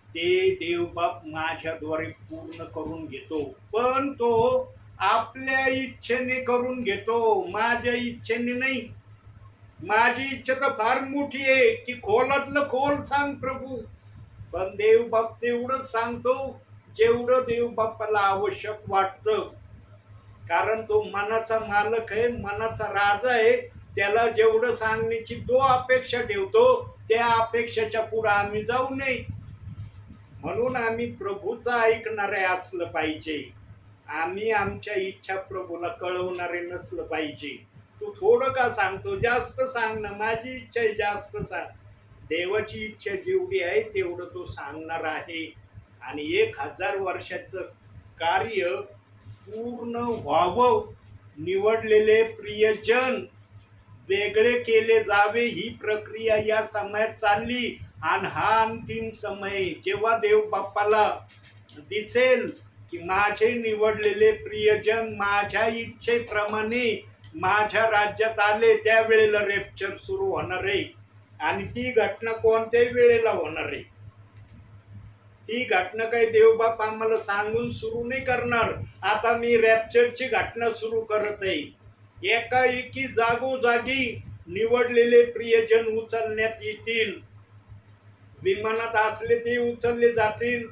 ते देवबाप माझ्याद्वारे पूर्ण करून घेतो. पण तो आपल्या इच्छेने करून घेतो, माझ्या इच्छेने नाही. माझी इच्छा तर फार मोठी आहे की खोलातलं खोल सांग प्रभू. पण देवबाप तेवढंच सांगतो जेवढं देवबाप्पाला आवश्यक वाटतं. कारण तो मनाचा मालक आहे, मनाचा राजा आहे. त्याला जेवढं सांगण्याची तो अपेक्षा ठेवतो, त्या अपेक्षाच्या पुढे आम्ही जाऊ नये. म्हणून आम्ही प्रभूचं ऐकणारे असलं पाहिजे. आम्ही आमच्या इच्छा प्रभूला कळवणारे नसलं पाहिजे. तू थोडं का सांगतो? जास्त सांग ना. माझी इच्छा आहे जास्त सांग. देवाची इच्छा जेवढी आहे तेवढं तो सांगणार आहे. आणि 1000 वर्षाचं कार्य पूर्ण व्हावं, निवडलेले प्रियजन वेगळे केले जावे, ही प्रक्रिया या समयात चालली. आणि हा अंतिम समय जेव्हा देव बाप्पाला दिसेल की माझे निवडलेले प्रियजन माझ्या इच्छेप्रमाणे माझ्या राज्यात आले, त्यावेळेला रॅप्चर सुरू होणार आहे. आणि ती घटना कोणत्याही वेळेला होणार आहे. ती घटना काही देवबाप आम्हाला सांगून सुरू नाही करणार. आता मी रॅप्चरची घटना सुरू करत आहे. एकाएकी जागोजागी निवडलेले प्रियजन उचलण्यात येतील. विमानात असले ते उचलले जातील,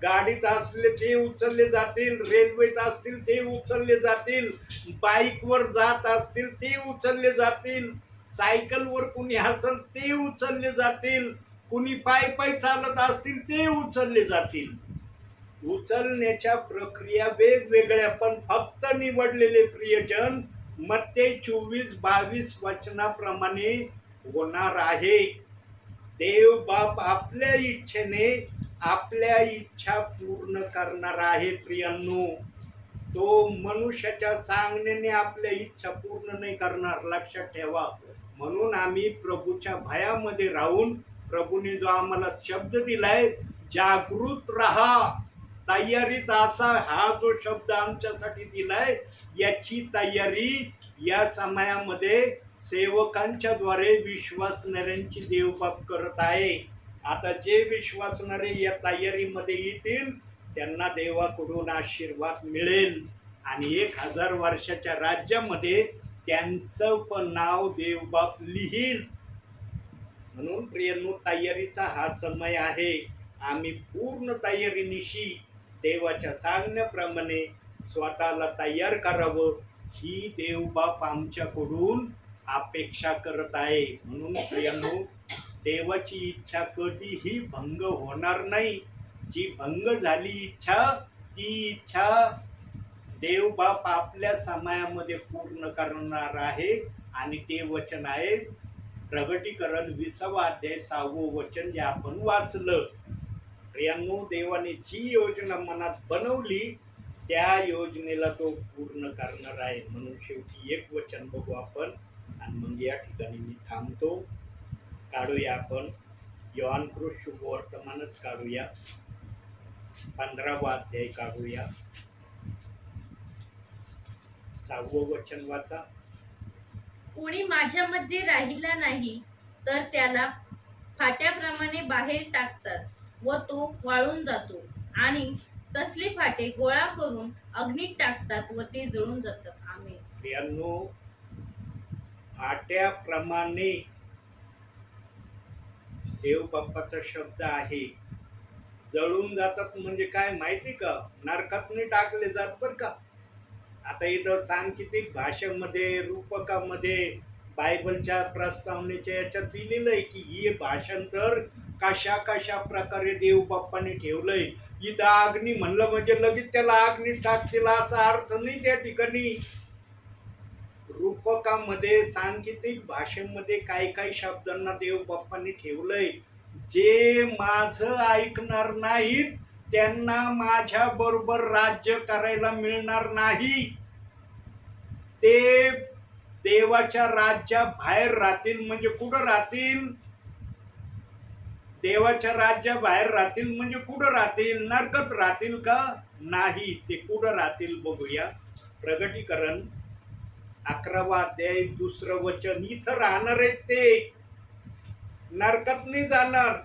गाडीत असले ते उचलले जातील, रेल्वेत असतील ते उचलले जातील, बाईकवर जात असतील ते उचलले जातील, सायकलवर कुणी असेल ते उचलले जातील, कुणी पायी पायी चालत असतील ते उचलले जातील. उचलण्याच्या प्रक्रिया वेगवेगळ्या, पण फक्त निवडलेले प्रियजन मत्ते 24-22 वचनाप्रमाणे होणार आहे. देव बाप आपल्या इच्छेने आपल्या इच्छा पूर्ण करणार आहे. प्रियांनो, तो मनुष्याच्या सांगण्याने आपल्या इच्छा पूर्ण नाही करणार, लक्षात ठेवा. म्हणून आम्ही प्रभूच्या भयामध्ये राहून, प्रभूने जो आम्हाला शब्द दिलाय, जागृत राहा, तयारीत असा, हा जो शब्द आमच्यासाठी दिलाय, याची तयारी या समयामध्ये सेवकांच्या द्वारे विश्वासणाऱ्यांची देवबाप करत आहे. आता जे विश्वासणारे या तयारीमध्ये येतील त्यांना देवाकडून आशीर्वाद मिळेल. आणि 1000 वर्षाच्या राज्यामध्ये त्यांचं पण नाव देवबाप लिहील. म्हणून प्रियांनो, तयारीचा हा समय आहे. आम्ही पूर्ण तयारीनिशी देवाच्या सांगण्याप्रमाणे स्वतःला तयार करावं, ही देवबाप आमच्याकडून अपेक्षा करत आहे. म्हणून प्रियांनो, देवाची इच्छा कधीही भंग होणार नाही. जी भंग झाली इच्छा, ती इच्छा देवबाप आपल्या समयामध्ये पूर्ण करणार आहे. आणि ते वचन आहे प्रगटीकरण 20वा अध्याय 6वं वचन जे आपण वाचलं. प्रियांनो, देवाने जी योजना मनात बनवली त्या योजनेला तो पूर्ण करणार आहे. म्हणून शेवटी एक वचन बघू आपण आणि मग या ठिकाणी मी थांबतो. काढूया आपण योहानकृत शुभवर्तमानच काढूया, 15वा अध्याय काढूया, 6वं वचन वाचा. कोणी माझ्यामध्ये राहिला नाही तर त्याला फाट्याप्रमाणे बाहेर टाकतात व तो वाळून जातो, आणि तसले फाटे गोळा करून अग्नीत टाकतात व ते जळून जातात. आमेन. प्रियांनो, फाट्याप्रमाणे देवबाप्पाचा शब्द आहे. जळून जातात म्हणजे काय माहिती का? नरकात नाही टाकले जात बर का. आता इथं सांकेतिक भाषेमध्ये, रूपकामध्ये, बायबलच्या प्रस्तावनेच्या याच्यात दिलेलं आहे की हे भाषांतर कशा कशा प्रकारे देवबाप्पाने ठेवलंय. इथं अग्नी म्हणलं म्हणजे लगेच त्याला अग्नी टाकतील असा अर्थ नाही त्या ठिकाणी. रूपकामध्ये, सांकेतिक भाषेमध्ये काही काही शब्दांना देवबाप्पाने ठेवलंय. जे माझं ऐकणार नाहीत त्यांना माझ्या बरोबर राज्य करायला मिळणार नाही. ते देवाच्या राज्याबाहेर राहतील. म्हणजे कुठं राहतील? देवाच्या राज्याबाहेर राहतील म्हणजे कुठं राहतील? नरकात राहतील का? नाही. ते कुठं राहतील बघूया. प्रगटीकरण 11वा अध्याय 2रं वचन. इथं राहणार आहेत ते, नरकात नाही जाणार.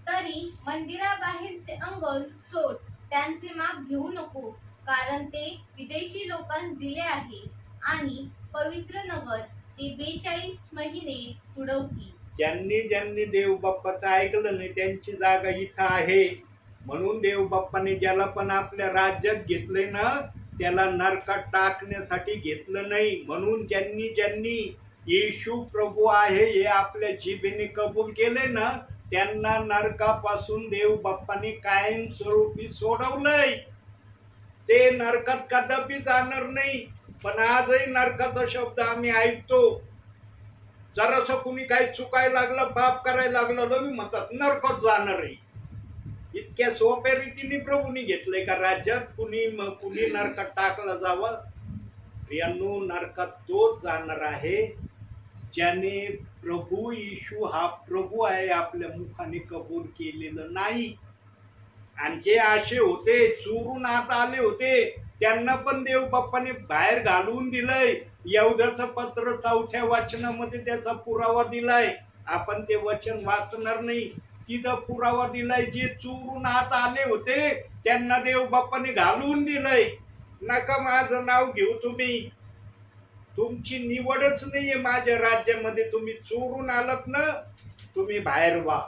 तरी मंदिराबाहेरचे अंगण सोड, त्यांचे माप घेऊ नको, कारण ते विदेशी लोकांस दिले आहे आणि पवित्र नगर ते 42 महिने तुडवतील. ज्यांनी ज्यांनी देवबाप्पाचं ऐकलं नाही त्यांची जागा इथं आहे. म्हणून देवबाप्पाने ज्याला पण आपल्या राज्यात घेतलंय ना त्याला नरकात टाकण्यासाठी घेतलं नाही. म्हणून ज्यांनी ज्यांनी येशू प्रभू आहे हे आपल्या जिभेने कबूल केले ना त्यांना नरकापासून देवबाप्पाने कायमस्वरूपी सोडवलंय. ते नरकात कदापि जाणार नाही. पण आजही नरकाचा शब्द आम्ही ऐकतो. जरासं कुणी काही चुकायला लागलं, पाप करायला लागलं तर म्हणतात नरकात जाणार आहे. इतक्या सोप्या रीतीने प्रभूंनी घेतलंय का राज्यात कुणी नरकात टाकला जावं? प्रियांनो, नरकात तोच जाणार आहे ज्याने प्रभू येशू हा प्रभू आहे आपल्या मुखाने कबूल केलेलं नाही. आणि जे असे होते चोरून आत आले होते त्यांना पण देवबाप्पाने बाहेर घालवून दिलंय. यहुदाचं पत्र 4थ्या वचनामध्ये त्याचा पुरावा दिलाय. आपण ते वचन वाचणार नाही. तिथं पुरावा दिलाय. जे चोरून आत आले होते त्यांना देवबाप्पाने घालवून दिलंय. नका माझं नाव घेऊ तुम्ही. तुमची निवडच नाहीये माझ्या राज्यामध्ये. तुम्ही चोरून आलात ना, तुम्ही बाहेर व्हा.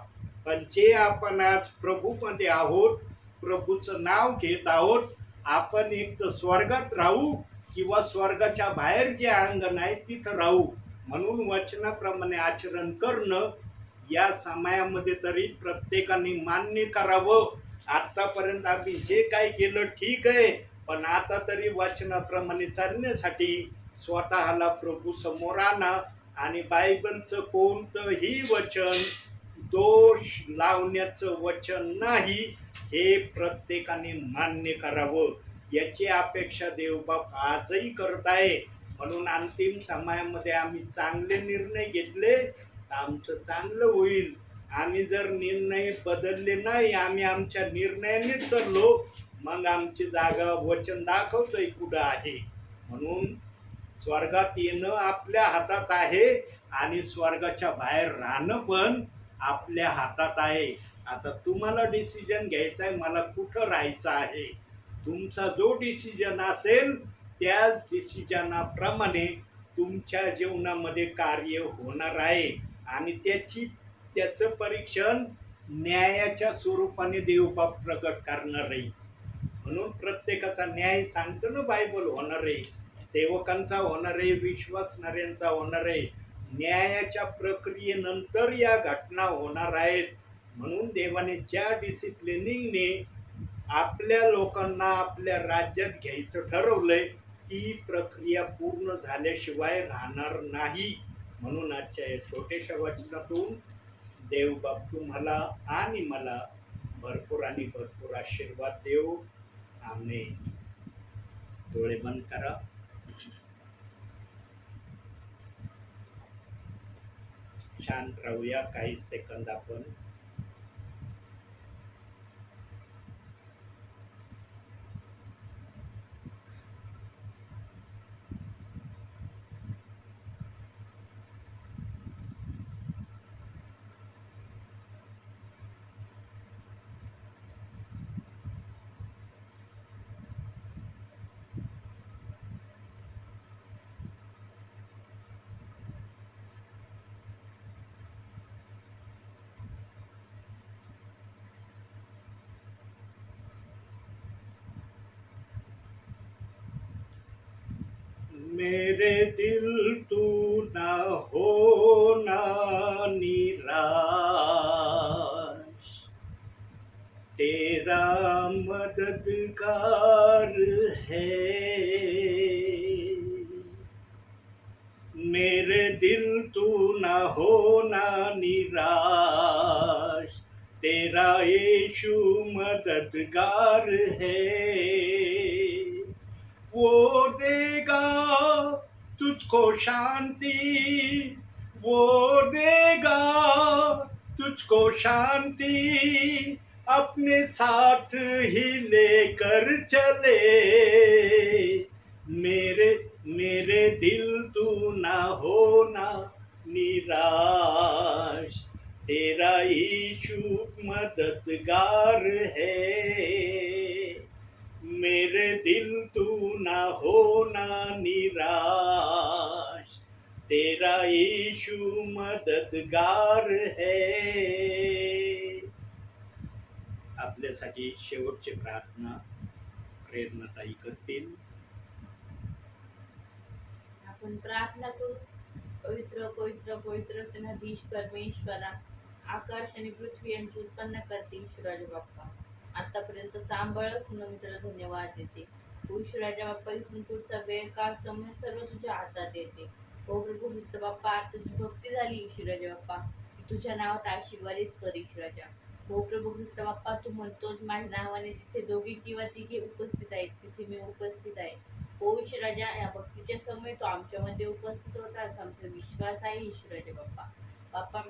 पण जे आपण आज प्रभूमध्ये आहोत, प्रभूचं नाव घेत आहोत, आपण एक तर स्वर्गात राहू किंवा स्वर्गाच्या बाहेर जे अंगण आहे तिथं राहू. म्हणून वचनाप्रमाणे आचरण करणं या समयामध्ये तरी प्रत्येकाने मान्य करावं. आतापर्यंत आम्ही जे काही केलं ठीक आहे, पण आता तरी वचनाप्रमाणे चालण्यासाठी स्वतःला प्रभू समोर आणा आणि बायबलचं कोणतंही वचन दोष लावण्याचं वचन नाही हे प्रत्येकाने मान्य करावं. याची अपेक्षा देवबाप आजही करत आहे. म्हणून अंतिम समयामध्ये आम्ही चांगले निर्णय घेतले तर आमचं चांगलं होईल. आम्ही जर निर्णय बदलले नाही, आम्ही आमच्या निर्णयानेच चाललो, मग आमची जागा वचन दाखवतोय कुठं आहे. म्हणून स्वर्गात येणं आपल्या हातात आहे आणि स्वर्गाच्या बाहेर राहणं पण आपल्या हातात आहे. आता तुम्हाला डिसिजन घ्यायचा आहे मला कुठं राहायचं आहे. तुमचा जो डिसिजन असेल त्याच डिसिजनाप्रमाणे तुमच्या जीवनामध्ये कार्य होणार आहे. आणि त्याचं परीक्षण न्यायाच्या स्वरूपाने देवबाप प्रकट करणार आहे. म्हणून प्रत्येकाचा न्याय सांगतो ना बायबल होणार आहे. सेवकांचा होणार आहे, विश्वासणाऱ्यांचा होणार आहे. न्यायाच्या प्रक्रियेनंतर या घटना होणार आहेत. म्हणून देवाने ज्या डिसिप्लिनिंगने आपल्या लोकांना आपल्या राज्यात घ्यायचं ठरवलंय, ती प्रक्रिया पूर्ण झाल्याशिवाय राहणार नाही. म्हणून आजच्या या छोट्याशा वचनातून देवबाप तुम्हाला आणि मला भरपूर आणि भरपूर आशीर्वाद देव. आमेन. डोळे बंद करा. शांत राहूया काही सेकंद आपण. मेरे दिल तू ना होना निराश, तेरा मददगार है. मेरे दिल तू ना होना निराश, तेरा यीशु मददगार है. वो देगा तुझको शांति, वो देगा तुझको शांति, अपने साथ ही लेकर चले. मेरे दिल तू ना होना निराश, तेरा यीशु मददगार है. मेरे दिल तू ना होना निराश, तेरा यीशु मददगार है. आपल्यासाठी शेवटची प्रार्थना प्रेरणाताई करतील. आपण प्रार्थना करू. पवित्र पवित्र पवित्र सेनाधीश परमेश्वरा, आकाश आणि पृथ्वी यांची उत्पन्न करते ईश्वराजे बाप्पा, आतापर्यंत सांभाळच मित्र धन्यवाद देते. हो ईश्वराजा बाप्पा, इथून पुढचा वेळ काळ समय सर्व तुझ्या हातात येते. हो प्रभू ख्रिस्त बाप्पा, आज तुझी भक्ती झाली ईश्वराजा बाप्पा, तुझ्या नावात आशीर्वादित कर ईश्वराजा. हो प्रभू ख्रिस्त बाप्पा, तू म्हणतोस माझ्या नावाने जिथे दोघे किंवा तिघे उपस्थित आहेत तिथे मी उपस्थित आहे. हो ईश्वराजा, या भक्तीच्या समय तो आमच्यामध्ये उपस्थित होता असा आमचा विश्वास आहे ईश्वराजा बाप्पा. बाप्पा,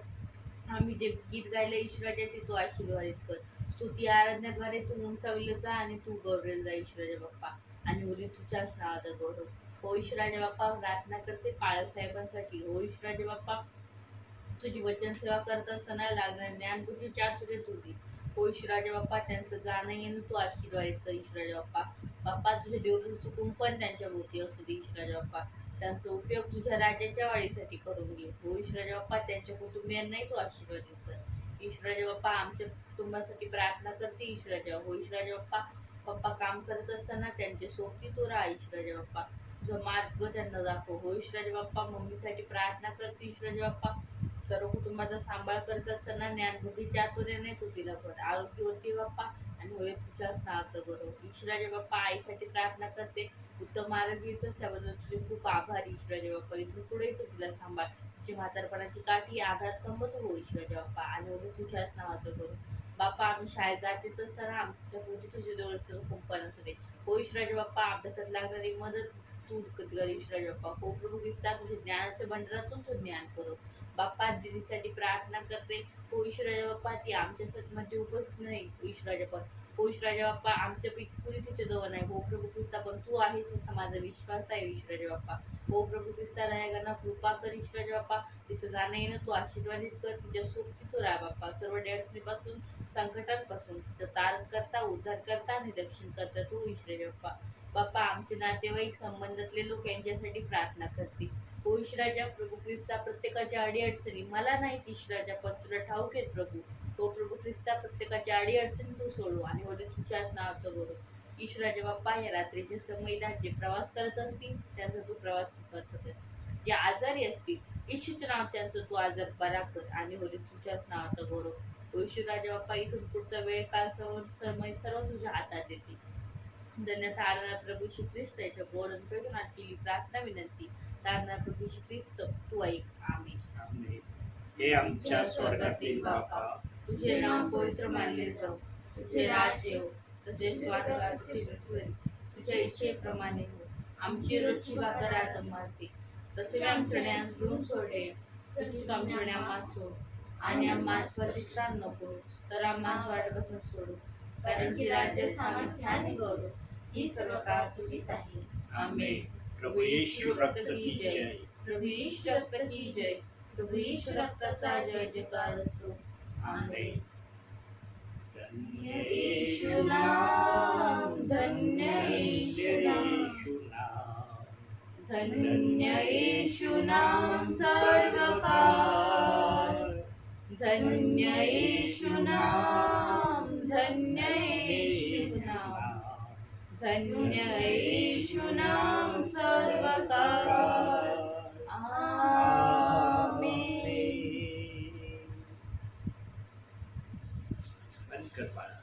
आम्ही जे गीत गायलं ईश्वराजा ते तू आशीर्वादित कर. स्तुती आराधनाद्वारे तू उंचावलं जा आणि तू गौरवलं जा ईश्वराजा बाप्पा, आणि उरी तुझ्याच नावाचा गौरव. हो ईश्वराजा बाप्पा, प्रार्थना करते पाळक साहेबांसाठी. हो ईश्वराजा बाप्पा, तुझी वचन सेवा करत असताना लागणार ज्ञान बुद्धी चातुर्य तुझी. हो ईश्वराजा बाप्पा, त्यांचं जाणं येणं तू आशीर्वादित कर ईश्वराजा बाप्पा. बाप्पा, तुझ्या देवळाचं कुंपण त्यांच्या भोवती असू दे ईश्वराजा बाप्पा. त्यांचा उपयोग तुझ्या राज्याच्या वाढीसाठी करून घे. हो ईश्वराजा बाप्पा, त्यांच्या कुटुंबियांनाही तू आशीर्वादित कर ईश्वराजा बाप्पा. आमच्या कुटुंबासाठी प्रार्थना करते ईश्वराजा. हो ईश्वराजा बाप्पा, पप्पा काम करत असताना त्यांच्या सोबती तू राहा ईश्वराजा बाप्पा, तुझा मार्ग त्यांना दाखव. हो ईश्वराजा बाप्पा, मम्मीसाठी प्रार्थना करते ईश्वराजा बाप्पा. सर्व कुटुंबाचा सांभाळ करत असताना ज्ञानबुद्धी चातुर्याने तू तिला कर. आरोग्यवती बाप्पा, आणि होय तुझ्याच नावाचं गौरव ईश्वराजा बाप्पा. आईसाठी प्रार्थना करते, उत्तम आरोग्याचं त्याबद्दल तुझे खूप आभार ईश्वराजा बाप्पा. इथून पुढे तू तिला सांभाळ. तिची म्हातारपणाची काठी आधारस्तंभ तू हो ईश्वराजा बाप्पा, आणि होय तुझ्याच नावाचं गौरव. बाप्पा, आम्ही शाळेत जात असताना आमच्या पोटी तुझे जवळचं कुंपण असू दे. हो ईश्वराजा बाप्पा, अभ्यासात लागणारी मदत तू कर ईश्वराजा बाप्पा. हो प्रभू ख्रिस्ता, तुझ्या ज्ञानाच्या भंडारातून तू ज्ञान करू. बाप्पा, दिदीसाठी प्रार्थना करते. हो ईश्वराजा बाप्पा, ती आमच्यासाठी मध्ये उपस्थित नाही ईश्वराजा पण. हो ईश्वराजा बाप्पा, आमच्यापैकी कुणी तिच्या जवळ नाही. हो प्रभू ख्रिस्ता, पण तू आहेस असा माझा विश्वास आहे ईश्वराजा बाप्पा. हो प्रभू ख्रिस्ता, दयागणा कृपा कर ईश्वराजा बाप्पा. तिचं जाणं येणं तू आशीर्वादित कर. तिच्या सोबती तू राहा बाप्पा. सर्व अडचणीपासून संकटांपासून तिचं तारण करता, उद्धार करता आणि रक्षण करता तू ईश्वराजा बाप्पा. बाप्पा, आमचे नातेवाईक संबंधातले लोक यांच्यासाठी प्रार्थना करते. हो ईश्वराजा प्रभू ख्रिस्ता, प्रत्येकाच्या अडीअडचणी मला नाहीत ईश्वराजा, पण तुला ठाऊक आहेत प्रभू. हो प्रभू ख्रिस्ता, प्रत्येकाच्या अडीअडचणी तू सोडू, आणि होते तुझ्याच नावाचं गौरव ईश्वराचे बाप्पा या रात्रीच्या समयीला जे प्रवास करत असतील त्यांचा तू प्रवास सुखाचा कर. जे आजारी असतील ईश्वरचे नाव त्यांचं तू आजार बरा कर आणि होली तुझ्याच नावाचा गौरव. ईश्वराचे बाप्पा इथून पुढचा वेळ काळ समय सर्व तुझ्या हातात येते. धन्यता प्रभू श्री ख्रिस्त याच्या गोड प्रेमात केली प्रार्थना विनंती. तारणा प्रभू श्री ख्रिस्त तू ऐक. आमीन. आमेन. हे आमच्या स्वर्गातील बापा, तुझे नाव पवित्र मानले जाऊ, तुझे राज्य येऊ, तुझे स्वर्गात तसे पृथ्वीवर. तुझ्या इच्छेप्रमाणे हो. आमची रोजची भाकर आज आम्हाला दे, तसे आमच्या न्यास ऋण सोडले, तसेच आमच्या न्यास सोड, आणि आम्हाला प्रतिष्ठान नको, तर आम्हाला वाटपासून सोडू. कारण की राज्य, सामर्थ्य आणि गौरव ही सर्व काळ तुझीच आहे. आमेन. प्रभू येशू रक्त की जय. प्रभू ईश रक्त की जय. प्रभू ईश रक्ताचा जय जयकार असो. आमेन. धन्य येशू नाम, धन्य येशू नाम, धन्य येशू नाम सर्वकाळ. धन्य येशू नाम, धन्य येशू नाम, धन्य येशू नाम सर्वकाळ. आमेन. बंद कर बाळा.